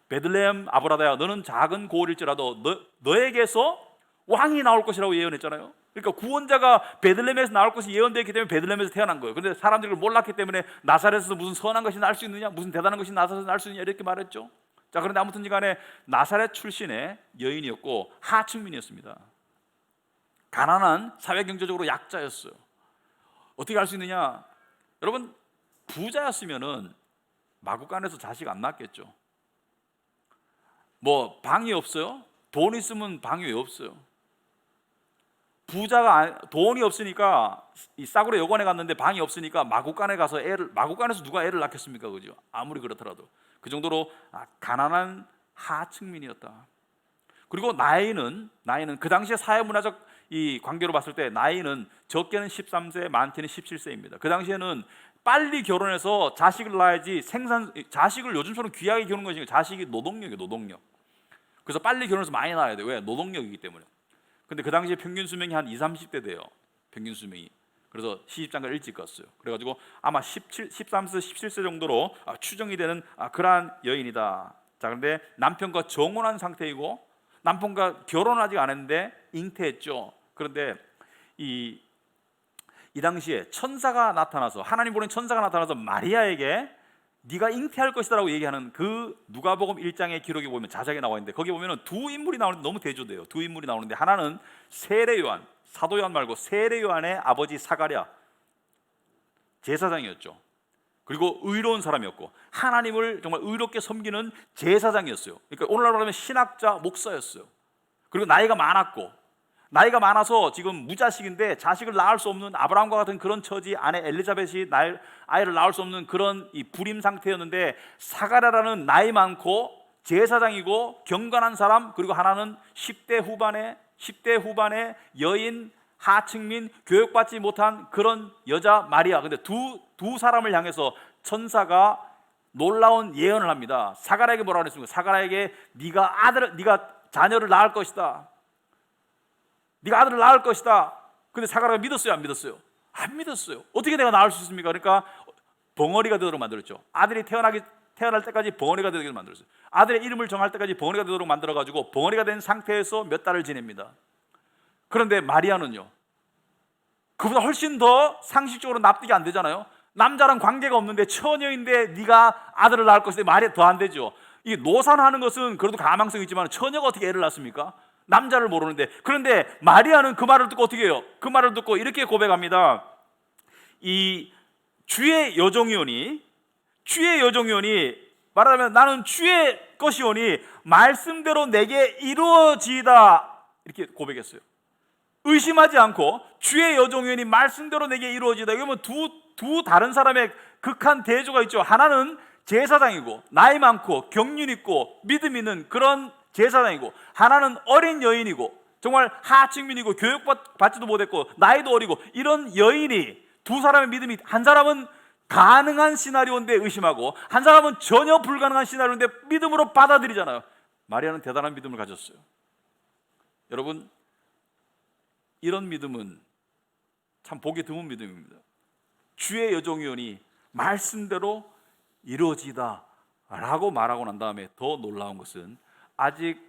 베들레헴 아브라다야, 너는 작은 고을일지라도 너에게서 왕이 나올 것이라고 예언했잖아요. 그러니까 구원자가 베들레헴에서 나올 것이 예언되었기 때문에 베들레헴에서 태어난 거예요. 그런데 사람들이 몰랐기 때문에 나사렛에서 무슨 선한 것이 날 수 있느냐, 무슨 대단한 것이 나사렛에서 날 수 있느냐 이렇게 말했죠. 자, 그런데 아무튼 간에 나사렛 출신의 여인이었고 하층민이었습니다. 가난한 사회 경제적으로 약자였어요. 어떻게 할 수 있느냐? 여러분, 부자였으면은 마구간에서 자식 안 낳겠죠. 뭐 방이 없어요? 돈 있으면 방이 왜 없어요? 돈이 없으니까 이 싸구려 여관에 갔는데 방이 없으니까 마구간에 가서 마구간에서 누가 애를 낳겠습니까, 그죠? 아무리 그렇더라도 그 정도로 가난한 하층민이었다. 그리고 나이는 그 당시에 사회문화적 이 관계로 봤을 때 나이는 적게는 13세, 많게는 17세입니다. 그 당시에는 빨리 결혼해서 자식을 낳아야지 자식을 요즘처럼 귀하게 키우는 것이 자식이 노동력이에요, 노동력. 그래서 빨리 결혼해서 많이 낳아야 돼요. 왜? 노동력이기 때문에. 근데 그 당시에 평균 수명이 한 20, 30대 돼요. 평균 수명이. 그래서 시집장가를 일찍 갔어요. 그래가지고 아마 13세, 17세 정도로 추정이 되는 그러한 여인이다. 자, 그런데 남편과 정혼한 상태이고 남편과 결혼을 아직 안 했는데 잉태했죠. 그런데 이 당시에 천사가 나타나서 하나님 보낸 천사가 나타나서 마리아에게 네가 잉태할 것이다라고 얘기하는 그 누가복음 1장의 기록에 보면 자세하게 나와 있는데 거기 보면은 두 인물이 나오는데 너무 대조돼요. 두 인물이 나오는데 하나는 세례 요한, 사도 요한 말고 세례 요한의 아버지 사가랴 제사장이었죠. 그리고 의로운 사람이었고 하나님을 정말 의롭게 섬기는 제사장이었어요. 그러니까 오늘날로 하면 신학자, 목사였어요. 그리고 나이가 많아서 지금 무자식인데 자식을 낳을 수 없는 아브라함과 같은 그런 처지, 아내 엘리자벳이 아이를 낳을 수 없는 그런 이 불임 상태였는데 사가랴라는 나이 많고 제사장이고 경건한 사람, 그리고 하나는 10대 후반의 여인, 하층민, 교육받지 못한 그런 여자 마리아. 근데 두 사람을 향해서 천사가 놀라운 예언을 합니다. 사가랴에게 뭐라고 했습니까? 사가랴에게 네가 자녀를 낳을 것이다. 네가 아들을 낳을 것이다. 근데 사가랴가 믿었어요, 안 믿었어요? 안 믿었어요. 어떻게 내가 낳을 수 있습니까? 그러니까 벙어리가 되도록 만들었죠. 아들이 태어날 때까지 벙어리가 되도록 만들었어요. 아들의 이름을 정할 때까지 벙어리가 되도록 만들어가지고 벙어리가 된 상태에서 몇 달을 지냅니다. 그런데 마리아는요, 그보다 훨씬 더 상식적으로 납득이 안 되잖아요. 남자랑 관계가 없는데 처녀인데 네가 아들을 낳을 것인데 말이 더 안 되죠. 이 노산하는 것은 그래도 가망성이 있지만 처녀가 어떻게 애를 낳습니까? 남자를 모르는데. 그런데 마리아는 그 말을 듣고 어떻게 해요? 그 말을 듣고 이렇게 고백합니다. 이 주의 여종이오니 말하자면 나는 주의 것이오니 말씀대로 내게 이루어지이다, 이렇게 고백했어요. 의심하지 않고 주의 여종이오니 말씀대로 내게 이루어지이다. 이러면 두 다른 사람의 극한 대조가 있죠. 하나는 제사장이고 나이 많고 경륜 있고 믿음 있는 그런 제사장이고, 하나는 어린 여인이고 정말 하층민이고 교육받지도 못했고 나이도 어리고 이런 여인이, 두 사람의 믿음이, 한 사람은 가능한 시나리오인데 의심하고 한 사람은 전혀 불가능한 시나리오인데 믿음으로 받아들이잖아요. 마리아는 대단한 믿음을 가졌어요. 여러분, 이런 믿음은 참 보기 드문 믿음입니다. 주의 여종이오니 말씀대로 이루어지다 라고 말하고 난 다음에 더 놀라운 것은 아직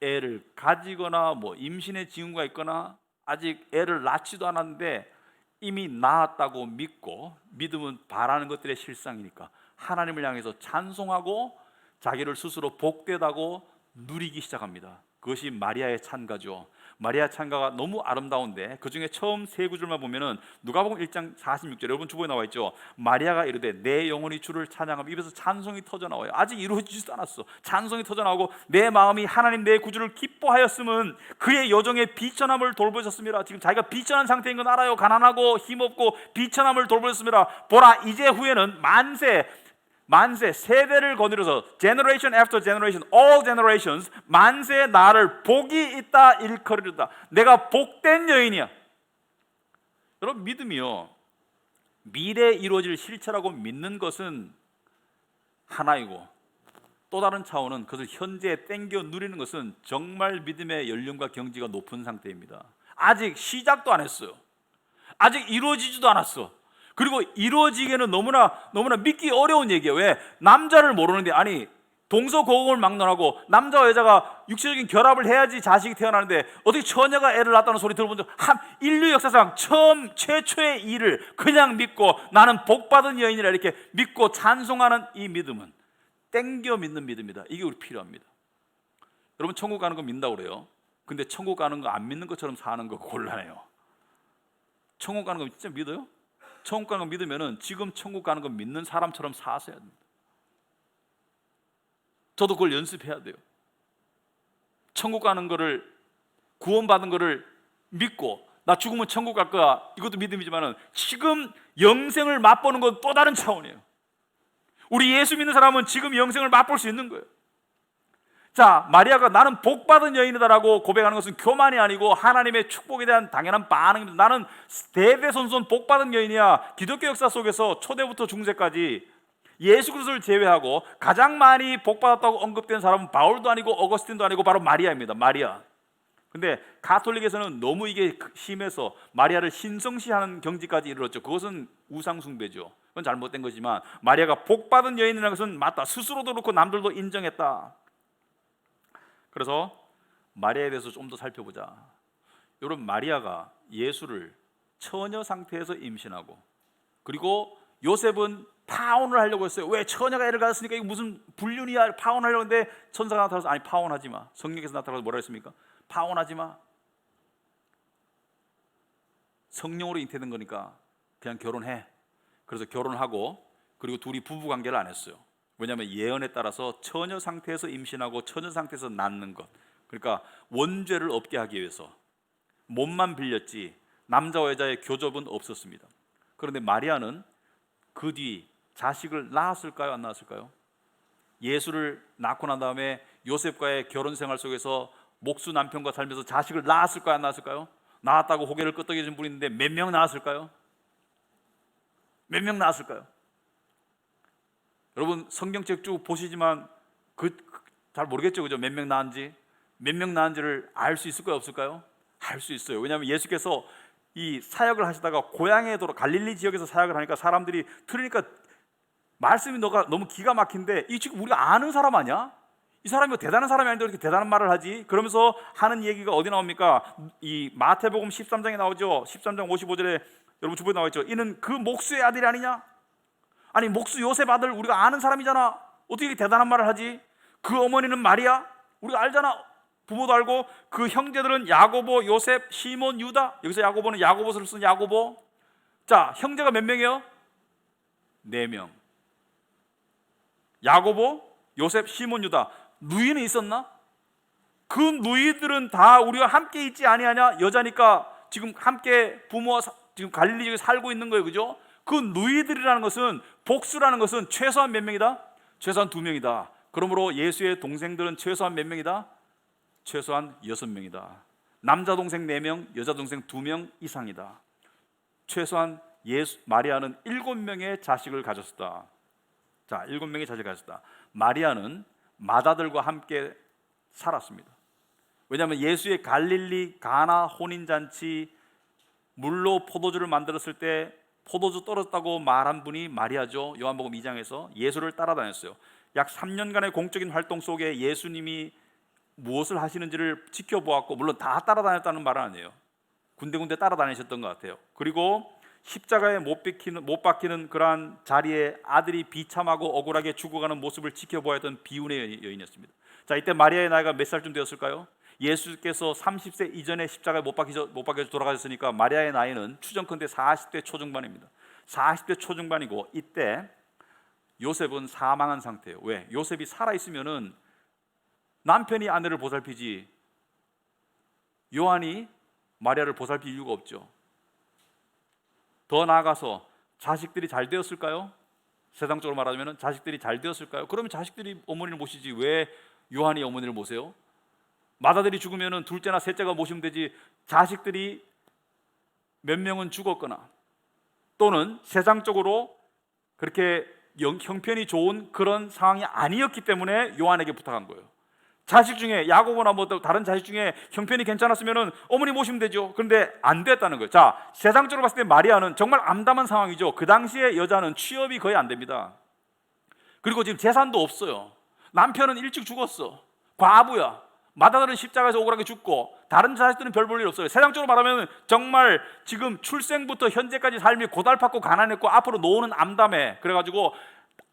애를 가지거나 임신의 징후가 있거나 아직 애를 낳지도 않았는데 이미 낳았다고 믿고, 믿음은 바라는 것들의 실상이니까 하나님을 향해서 찬송하고 자기를 스스로 복되다고 누리기 시작합니다. 그것이 마리아의 찬가죠. 마리아 찬가가 너무 아름다운데 그 중에 처음 세 구절만 보면은 누가복음 1장 46절, 여러분 주보에 나와 있죠. 마리아가 이르되 내 영혼이 주를 찬양하며, 입에서 찬송이 터져 나와요. 아직 이루어지지도 않았어. 찬송이 터져 나오고 내 마음이 하나님 내 구주를 기뻐하였음은 그의 여종의 비천함을 돌보셨습니다. 지금 자기가 비천한 상태인 건 알아요. 가난하고 힘없고 비천함을 돌보셨습니다. 보라, 이제 후에는 만세 세대를 거느려서 generation after generation, all generations, 만세 나를 복이 있다 일컬으리다. 내가 복된 여인이야. 여러분, 믿음이요, 미래에 이루어질 실체라고 믿는 것은 하나이고, 또 다른 차원은 그것을 현재에 땡겨 누리는 것은 정말 믿음의 연륜과 경지가 높은 상태입니다. 아직 시작도 안 했어요. 아직 이루어지지도 않았어. 그리고 이루어지기에는 너무나 믿기 어려운 얘기예요. 왜? 남자를 모르는데, 아니 동서고금을 막론하고 남자와 여자가 육체적인 결합을 해야지 자식이 태어나는데 어떻게 처녀가 애를 낳았다는 소리 들어본 적, 인류 역사상 최초의 일을 그냥 믿고 나는 복받은 여인이라 이렇게 믿고 찬송하는 이 믿음은 땡겨 믿는 믿음이다. 이게 우리 필요합니다. 여러분, 천국 가는 거 믿는다고 그래요. 근데 천국 가는 거 안 믿는 것처럼 사는 거 곤란해요. 천국 가는 거 진짜 믿어요? 천국 가는 거 믿으면은 지금 천국 가는 거 믿는 사람처럼 사셔야 됩니다. 저도 그걸 연습해야 돼요. 천국 가는 거를, 구원받은 거를 믿고 나 죽으면 천국 갈 거야. 이것도 믿음이지만은 지금 영생을 맛보는 건 또 다른 차원이에요. 우리 예수 믿는 사람은 지금 영생을 맛볼 수 있는 거예요. 자, 마리아가 나는 복받은 여인이다라고 고백하는 것은 교만이 아니고 하나님의 축복에 대한 당연한 반응입니다. 나는 대대손손 복받은 여인이야. 기독교 역사 속에서 초대부터 중세까지 예수 그리스도를 제외하고 가장 많이 복받았다고 언급된 사람은 바울도 아니고 어거스틴도 아니고 바로 마리아입니다. 마리아. 근데 가톨릭에서는 너무 이게 심해서 마리아를 신성시하는 경지까지 이르렀죠. 그것은 우상숭배죠. 그건 잘못된 거지만 마리아가 복받은 여인이라는 것은 맞다. 스스로도 그렇고 남들도 인정했다. 그래서 마리아에 대해서 좀 더 살펴보자. 여러분, 마리아가 예수를 처녀 상태에서 임신하고, 그리고 요셉은 파혼을 하려고 했어요. 왜? 처녀가 애를 가졌으니까 이거 무슨 불륜이야. 파혼하려고 했는데 천사가 나타나서 아니 파혼하지 마. 성령께서 나타나서 뭐라 했습니까? 파혼하지 마. 성령으로 잉태된 거니까 그냥 결혼해. 그래서 결혼하고, 그리고 둘이 부부관계를 안 했어요. 왜냐하면 예언에 따라서 처녀 상태에서 임신하고 처녀 상태에서 낳는 것, 그러니까 원죄를 없게 하기 위해서 몸만 빌렸지 남자와 여자의 교접은 없었습니다. 그런데 마리아는 그 뒤 자식을 낳았을까요? 안 낳았을까요? 예수를 낳고 난 다음에 요셉과의 결혼 생활 속에서 목수 남편과 살면서 자식을 낳았을까요? 안 낳았을까요? 낳았다고 고개를 끄덕여준 분이 있는데 몇 명 낳았을까요? 몇 명 낳았을까요? 여러분 성경책 쭉 보시지만 잘 모르겠죠, 그죠? 몇 명 낳은지, 몇 명 낳은지를 알 수 있을까요, 없을까요? 알 수 있어요. 왜냐하면 예수께서 이 사역을 하시다가 고향에 돌아 갈릴리 지역에서 사역을 하니까 사람들이 들으니까 말씀이 너무 기가 막힌데 이 지금 우리가 아는 사람 아니야? 이 사람이 대단한 사람이 아닌데 이렇게 대단한 말을 하지? 그러면서 하는 얘기가 어디 나옵니까? 이 마태복음 13장에 나오죠. 13장 55절에 여러분 주보에 나와 있죠. 이는 그 목수의 아들이 아니냐? 아니 목수 요셉 아들 우리가 아는 사람이잖아. 어떻게 대단한 말을 하지? 그 어머니는 마리아? 우리가 알잖아. 부모도 알고. 그 형제들은 야고보, 요셉, 시몬, 유다. 여기서 야고보는 야고보서를 쓴 야고보. 자, 형제가 몇 명이에요? 4명. 야고보, 요셉, 시몬, 유다. 누이는 있었나? 그 누이들은 다 우리가 함께 있지 아니하냐? 여자니까 지금 함께 부모와 지금 갈릴리 지역에 살고 있는 거예요, 그죠? 그 누이들이라는 것은, 복수라는 것은 최소한 몇 명이다? 최소한 2명이다. 그러므로 예수의 동생들은 최소한 몇 명이다? 최소한 6명이다. 남자 동생 4명, 여자 동생 2명 이상이다. 최소한 마리아는 7명의 자식을 가졌다. 자, 7명의 자식을 가졌다. 마리아는 맏아들과 함께 살았습니다. 왜냐하면 예수의 갈릴리 가나 혼인잔치, 물로 포도주를 만들었을 때 포도주 떨어졌다고 말한 분이 마리아죠. 요한복음 2장에서 예수를 따라다녔어요. 약 3년간의 공적인 활동 속에 예수님이 무엇을 하시는지를 지켜보았고, 물론 다 따라다녔다는 말은 아니에요. 군데군데 따라다니셨던 것 같아요. 그리고 십자가에 못 박히는 그러한 자리에 아들이 비참하고 억울하게 죽어가는 모습을 지켜보았던 비운의 여인이었습니다. 자, 이때 마리아의 나이가 몇 살쯤 되었을까요? 예수께서 30세 이전에 십자가에 못 박혀서 돌아가셨으니까 마리아의 나이는 추정컨대 40대 초중반입니다. 40대 초중반이고, 이때 요셉은 사망한 상태예요. 왜? 요셉이 살아있으면은 남편이 아내를 보살피지 요한이 마리아를 보살필 이유가 없죠. 더 나아가서 자식들이 잘 되었을까요? 세상적으로 말하자면 자식들이 잘 되었을까요? 그러면 자식들이 어머니를 모시지 왜 요한이 어머니를 모세요? 맏아들이 죽으면 둘째나 셋째가 모시면 되지. 자식들이 몇 명은 죽었거나 또는 세상적으로 그렇게 형편이 좋은 그런 상황이 아니었기 때문에 요한에게 부탁한 거예요. 자식 중에 야고보나 뭐 다른 자식 중에 형편이 괜찮았으면 어머니 모시면 되죠. 그런데 안 됐다는 거예요. 자, 세상적으로 봤을 때 마리아는 정말 암담한 상황이죠. 그 당시에 여자는 취업이 거의 안 됩니다. 그리고 지금 재산도 없어요. 남편은 일찍 죽었어. 과부야. 맏아들은 십자가에서 억울하게 죽고 다른 자식들은 별 볼 일 없어요. 세상적으로 말하면 정말 지금 출생부터 현재까지 삶이 고달팠고 가난했고 앞으로 노후는 암담해. 그래가지고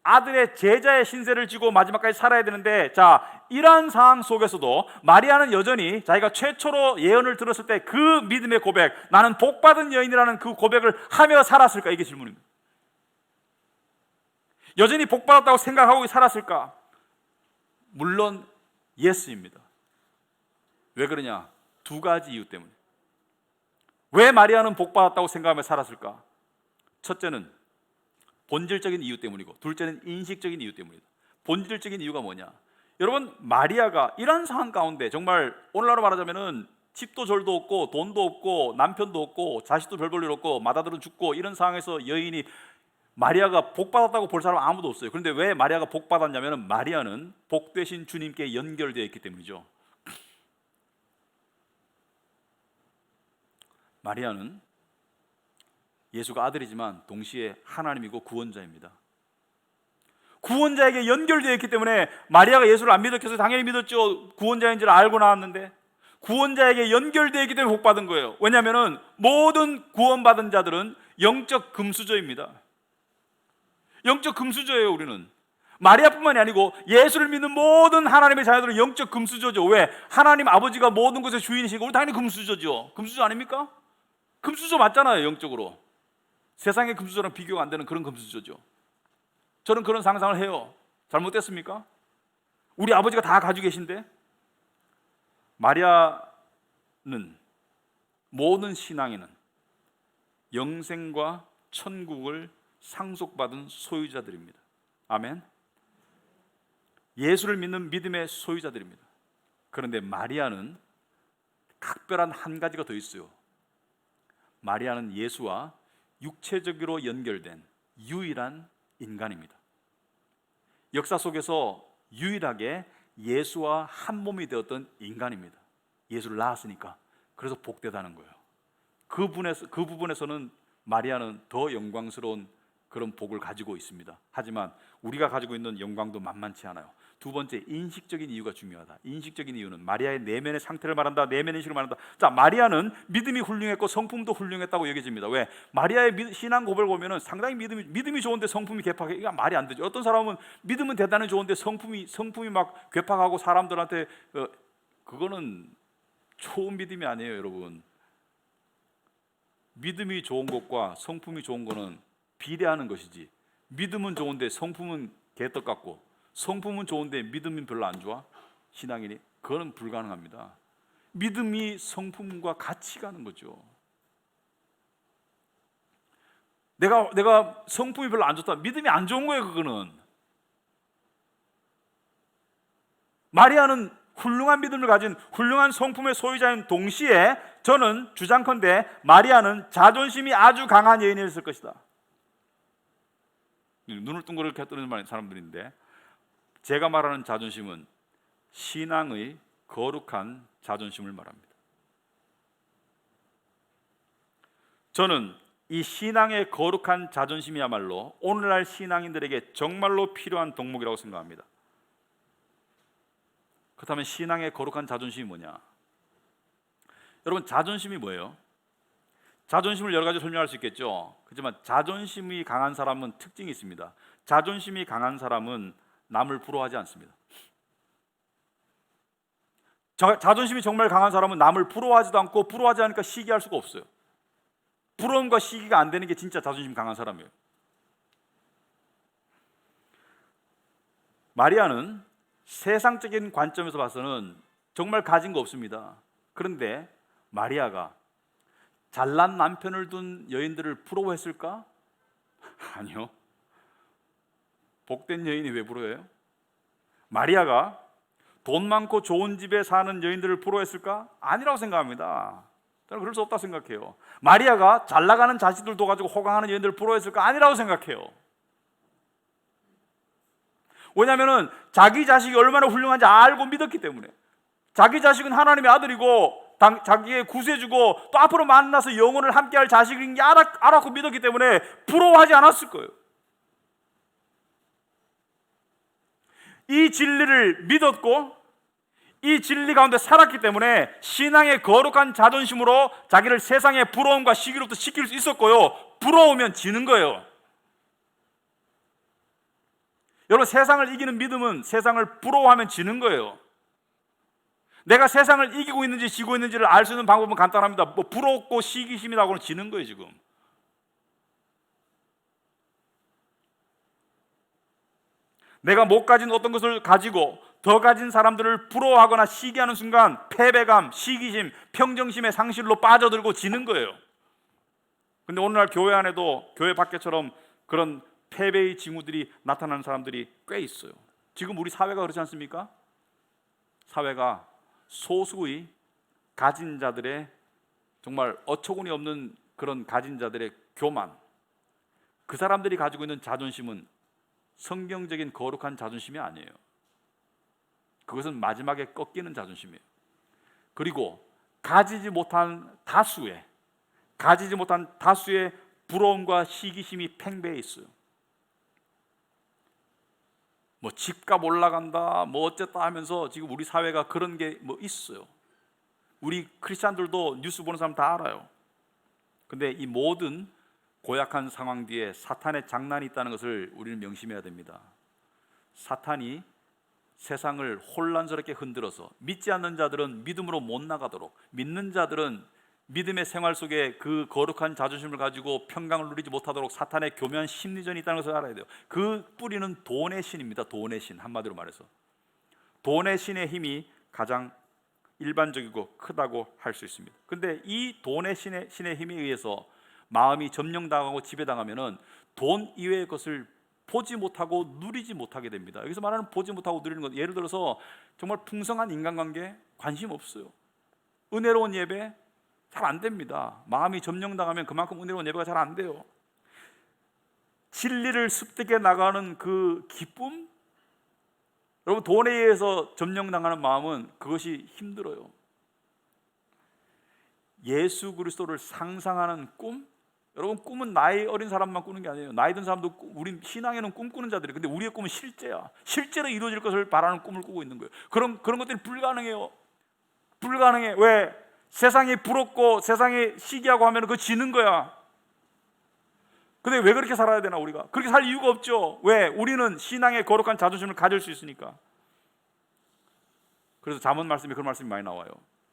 아들의 제자의 신세를 지고 마지막까지 살아야 되는데, 자, 이러한 상황 속에서도 마리아는 여전히 자기가 최초로 예언을 들었을 때 그 믿음의 고백, 나는 복받은 여인이라는 그 고백을 하며 살았을까? 이게 질문입니다. 여전히 복받았다고 생각하고 살았을까? 물론 예스입니다. 왜 그러냐? 2가지 이유 때문에. 왜 마리아는 복받았다고 생각하며 살았을까? 첫째는 본질적인 이유 때문이고, 둘째는 인식적인 이유 때문이다. 본질적인 이유가 뭐냐? 여러분, 마리아가 이런 상황 가운데 정말 오늘날로 말하자면은 집도 절도 없고 돈도 없고 남편도 없고 자식도 별 볼 일 없고 맏아들은 죽고 이런 상황에서 여인이 마리아가 복받았다고 볼 사람 아무도 없어요. 그런데 왜 마리아가 복받았냐면 마리아는 복되신 주님께 연결되어 있기 때문이죠. 마리아는 예수가 아들이지만 동시에 하나님이고 구원자입니다. 구원자에게 연결되어 있기 때문에 마리아가 예수를 안 믿었겠어요? 당연히 믿었죠. 구원자인 줄 알고 나왔는데 구원자에게 연결되어 있기 때문에 복받은 거예요. 왜냐하면 모든 구원받은 자들은 영적 금수저입니다. 영적 금수저예요. 우리는 마리아뿐만이 아니고 예수를 믿는 모든 하나님의 자녀들은 영적 금수저죠. 왜? 하나님 아버지가 모든 것의 주인이시고 우리 당연히 금수저죠. 금수저 아닙니까? 금수저 맞잖아요. 영적으로 세상의 금수저랑 비교가 안 되는 그런 금수저죠. 저는 그런 상상을 해요. 잘못됐습니까? 우리 아버지가 다 가지고 계신데. 마리아는, 모든 신앙인은 영생과 천국을 상속받은 소유자들입니다. 아멘. 예수를 믿는 믿음의 소유자들입니다. 그런데 마리아는 각별한 한 가지가 더 있어요. 마리아는 예수와 육체적으로 연결된 유일한 인간입니다. 역사 속에서 유일하게 예수와 한 몸이 되었던 인간입니다. 예수를 낳았으니까. 그래서 복되다는 거예요. 그 부분에서는 마리아는 더 영광스러운 그런 복을 가지고 있습니다. 하지만 우리가 가지고 있는 영광도 만만치 않아요. 두 번째, 인식적인 이유가 중요하다. 인식적인 이유는 마리아의 내면의 상태를 말한다. 내면 인식을 말한다. 자, 마리아는 믿음이 훌륭했고 성품도 훌륭했다고 여겨집니다. 왜? 마리아의 신앙 고백을 보면은 상당히 믿음이 좋은데 성품이 괴팍해. 이게 말이 안 되죠. 어떤 사람은 믿음은 대단히 좋은데 성품이 막 괴팍하고 사람들한테 그거는 좋은 믿음이 아니에요, 여러분. 믿음이 좋은 것과 성품이 좋은 거는 비례하는 것이지. 믿음은 좋은데 성품은 개떡 같고 성품은 좋은데 믿음은 별로 안 좋아? 신앙인이? 그거는 불가능합니다. 믿음이 성품과 같이 가는 거죠. 내가 성품이 별로 안 좋다. 믿음이 안 좋은 거예요, 그거는. 마리아는 훌륭한 믿음을 가진 훌륭한 성품의 소유자인 동시에 저는 주장컨대 마리아는 자존심이 아주 강한 여인이었을 것이다. 눈을 둥그렇게 뜨는 사람들인데, 제가 말하는 자존심은 신앙의 거룩한 자존심을 말합니다. 저는 이 신앙의 거룩한 자존심이야말로 오늘날 신앙인들에게 정말로 필요한 덕목이라고 생각합니다. 그렇다면 신앙의 거룩한 자존심이 뭐냐? 여러분, 자존심이 뭐예요? 자존심을 여러 가지 설명할 수 있겠죠. 그렇지만 자존심이 강한 사람은 특징이 있습니다. 자존심이 강한 사람은 남을 부러워하지 않습니다. 자존심이 정말 강한 사람은 남을 부러워하지도 않고, 부러워하지 않으니까 시기할 수가 없어요. 부러움과 시기가 안 되는 게 진짜 자존심 강한 사람이에요. 마리아는 세상적인 관점에서 봐서는 정말 가진 거 없습니다. 그런데 마리아가 잘난 남편을 둔 여인들을 부러워했을까? 아니요. 복된 여인이 왜 부러워해요? 마리아가 돈 많고 좋은 집에 사는 여인들을 부러워했을까? 아니라고 생각합니다. 저는 그럴 수 없다고 생각해요. 마리아가 잘 나가는 자식들 둬가지고 호강하는 여인들을 부러워했을까? 아니라고 생각해요. 왜냐하면 자기 자식이 얼마나 훌륭한지 알고 믿었기 때문에. 자기 자식은 하나님의 아들이고 자기의 구세주고 또 앞으로 만나서 영혼을 함께할 자식인 게 알았고 믿었기 때문에 부러워하지 않았을 거예요. 이 진리를 믿었고 이 진리 가운데 살았기 때문에 신앙의 거룩한 자존심으로 자기를 세상의 부러움과 시기로부터 지킬 수 있었고요. 부러우면 지는 거예요. 여러분, 세상을 이기는 믿음은 세상을 부러워하면 지는 거예요. 내가 세상을 이기고 있는지 지고 있는지를 알 수 있는 방법은 간단합니다. 뭐 부럽고 시기심이 나고는 지는 거예요, 지금. 내가 못 가진 어떤 것을 가지고 더 가진 사람들을 부러워하거나 시기하는 순간 패배감, 시기심, 평정심의 상실로 빠져들고 지는 거예요. 근데 오늘날 교회 안에도 교회 밖에처럼 그런 패배의 징후들이 나타나는 사람들이 꽤 있어요. 지금 우리 사회가 그렇지 않습니까? 사회가 소수의 가진 자들의, 정말 어처구니 없는 그런 가진 자들의 교만, 그 사람들이 가지고 있는 자존심은 성경적인 거룩한 자존심이 아니에요. 그것은 마지막에 꺾이는 자존심이에요. 그리고 가지지 못한 다수의 부러움과 시기심이 팽배해 있어요. 뭐 집값 올라간다, 뭐 어쨌다 하면서 지금 우리 사회가 그런 게 뭐 있어요. 우리 크리스찬들도 뉴스 보는 사람 다 알아요. 근데 이 모든 고약한 상황 뒤에 사탄의 장난이 있다는 것을 우리는 명심해야 됩니다. 사탄이 세상을 혼란스럽게 흔들어서 믿지 않는 자들은 믿음으로 못 나가도록, 믿는 자들은 믿음의 생활 속에 그 거룩한 자존심을 가지고 평강을 누리지 못하도록 사탄의 교묘한 심리전이 있다는 것을 알아야 돼요. 그 뿌리는 돈의 신입니다. 돈의 신, 한마디로 말해서 돈의 신의 힘이 가장 일반적이고 크다고 할 수 있습니다. 근데 이 돈의 신의 힘에 의해서 마음이 점령당하고 지배당하면은 돈 이외의 것을 보지 못하고 누리지 못하게 됩니다. 여기서 말하는 보지 못하고 누리는 것, 예를 들어서 정말 풍성한 인간관계 관심 없어요. 은혜로운 예배 잘 안 됩니다. 마음이 점령당하면 그만큼 은혜로운 예배가 잘 안 돼요. 진리를 습득해 나가는 그 기쁨, 여러분 돈에 의해서 점령당하는 마음은 그것이 힘들어요. 예수 그리스도를 상상하는 꿈, 여러분 꿈은 나이 어린 사람만 꾸는 게 아니에요. 나이 든 사람도 우리 신앙에는 꿈꾸는 자들이, 근데 우리의 꿈은 실제야. 실제로 이루어질 것을 바라는 꿈을 꾸고 있는 거예요. 그런 것들이 불가능해요. 불가능해. 왜? 세상이 부럽고 세상이 시기하고 하면 그거 지는 거야. 근데 왜 그렇게 살아야 되나? 우리가 그렇게 살 이유가 없죠. 왜? 우리는 신앙의 거룩한 자존심을 가질 수 있으니까. 그래서 잠언 말씀에 그런 말씀이 많이 나와요.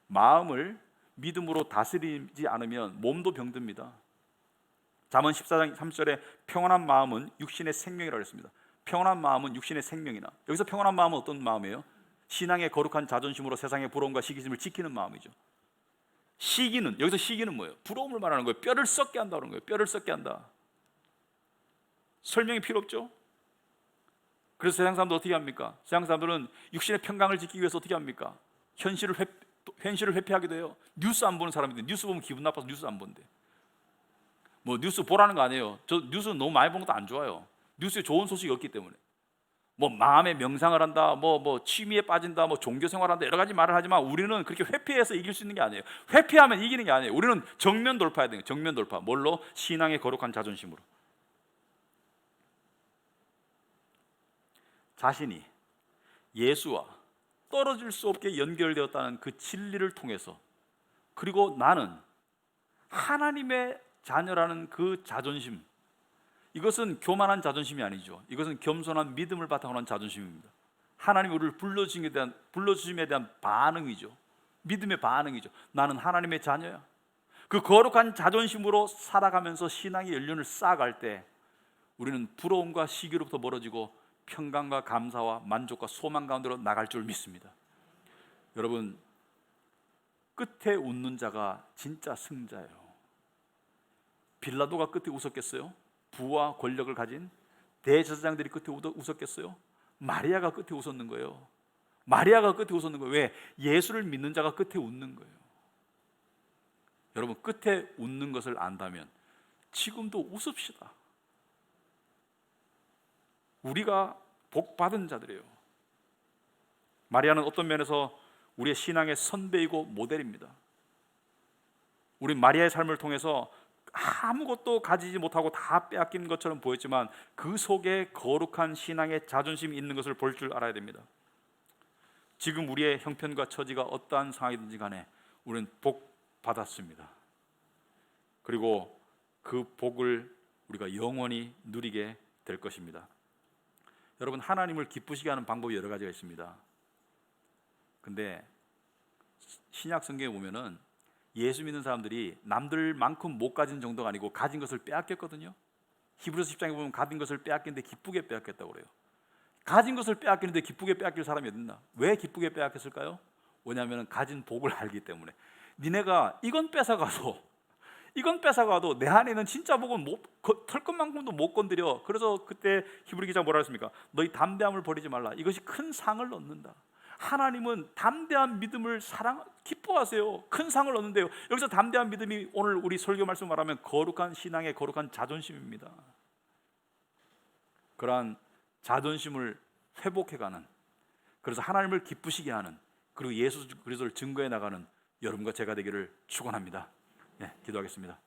마음을 믿음으로 다스리지 않으면 몸도 병듭니다. 잠언 14장 3절에 평안한 마음은 육신의 생명이라고 했습니다. 평안한 마음은 육신의 생명이나, 여기서 평안한 마음은 어떤 마음이에요? 신앙의 거룩한 자존심으로 세상의 부러움과 시기심을 지키는 마음이죠. 시기는, 여기서 시기는 뭐예요? 부러움을 말하는 거예요. 뼈를 썩게 한다는 거예요. 뼈를 썩게 한다. 설명이 필요 없죠? 그래서 세상 사람들 어떻게 합니까? 세상 사람들은 육신의 평강을 지키기 위해서 어떻게 합니까? 현실을 회피하기도 해요. 뉴스 안 보는 사람인데, 뉴스 보면 기분 나빠서 뉴스 안 본대. 뭐 뉴스 보라는 거 아니에요. 저 뉴스 너무 많이 보는 것도 안 좋아요. 뉴스에 좋은 소식이 없기 때문에. 뭐 마음의 명상을 한다, 뭐 취미에 빠진다, 뭐 종교 생활한다, 여러 가지 말을 하지만 우리는 그렇게 회피해서 이길 수 있는 게 아니에요. 회피하면 이기는 게 아니에요. 우리는 정면 돌파해야 돼요. 정면 돌파. 뭘로? 신앙의 거룩한 자존심으로. 자신이 예수와 떨어질 수 없게 연결되었다는 그 진리를 통해서, 그리고 나는 하나님의 자녀라는 그 자존심, 이것은 교만한 자존심이 아니죠. 이것은 겸손한 믿음을 바탕으로 한 자존심입니다. 하나님이 우리를 불러주심에 대한 반응이죠. 믿음의 반응이죠. 나는 하나님의 자녀야. 그 거룩한 자존심으로 살아가면서 신앙의 연륜을 쌓아갈 때 우리는 부러움과 시기로부터 멀어지고 평강과 감사와 만족과 소망 가운데로 나갈 줄 믿습니다. 여러분, 끝에 웃는 자가 진짜 승자예요. 빌라도가 끝에 웃었겠어요? 부와 권력을 가진 대제사장들이 끝에 웃었겠어요? 마리아가 끝에 웃었는 거예요. 마리아가 끝에 웃었는 거예요. 왜? 예수를 믿는 자가 끝에 웃는 거예요. 여러분, 끝에 웃는 것을 안다면 지금도 웃읍시다. 우리가 복 받은 자들이에요. 마리아는 어떤 면에서 우리의 신앙의 선배이고 모델입니다. 우리 마리아의 삶을 통해서 아무것도 가지지 못하고 다 빼앗긴 것처럼 보였지만 그 속에 거룩한 신앙의 자존심이 있는 것을 볼 줄 알아야 됩니다. 지금 우리의 형편과 처지가 어떠한 상황이든지 간에 우리는 복 받았습니다. 그리고 그 복을 우리가 영원히 누리게 될 것입니다. 여러분, 하나님을 기쁘시게 하는 방법이 여러 가지가 있습니다. 근데 신약 성경에 보면은 예수 믿는 사람들이 남들만큼 못 가진 정도가 아니고 가진 것을 빼앗겼거든요. 히브리서 10장에 보면 가진 것을 빼앗기는데 기쁘게 빼앗겼다고 그래요. 가진 것을 빼앗기는데 기쁘게 빼앗길 사람이 어딨나? 왜 기쁘게 빼앗겼을까요? 왜냐하면 가진 복을 알기 때문에. 니네가 이건 뺏어가서 이건 뺏어가도 내 안에는 진짜 복은 털끝만큼도 못 건드려. 그래서 그때 히브리 기자 뭐라 했습니까? 너희 담대함을 버리지 말라. 이것이 큰 상을 얻는다. 하나님은 담대한 믿음을 기뻐하세요. 큰 상을 얻는데요. 여기서 담대한 믿음이 오늘 우리 설교 말씀 말하면 거룩한 신앙의 거룩한 자존심입니다. 그러한 자존심을 회복해가는, 그래서 하나님을 기쁘시게 하는, 그리고 예수 그리스도를 증거해 나가는 여러분과 제가 되기를 축원합니다. 네, 기도하겠습니다.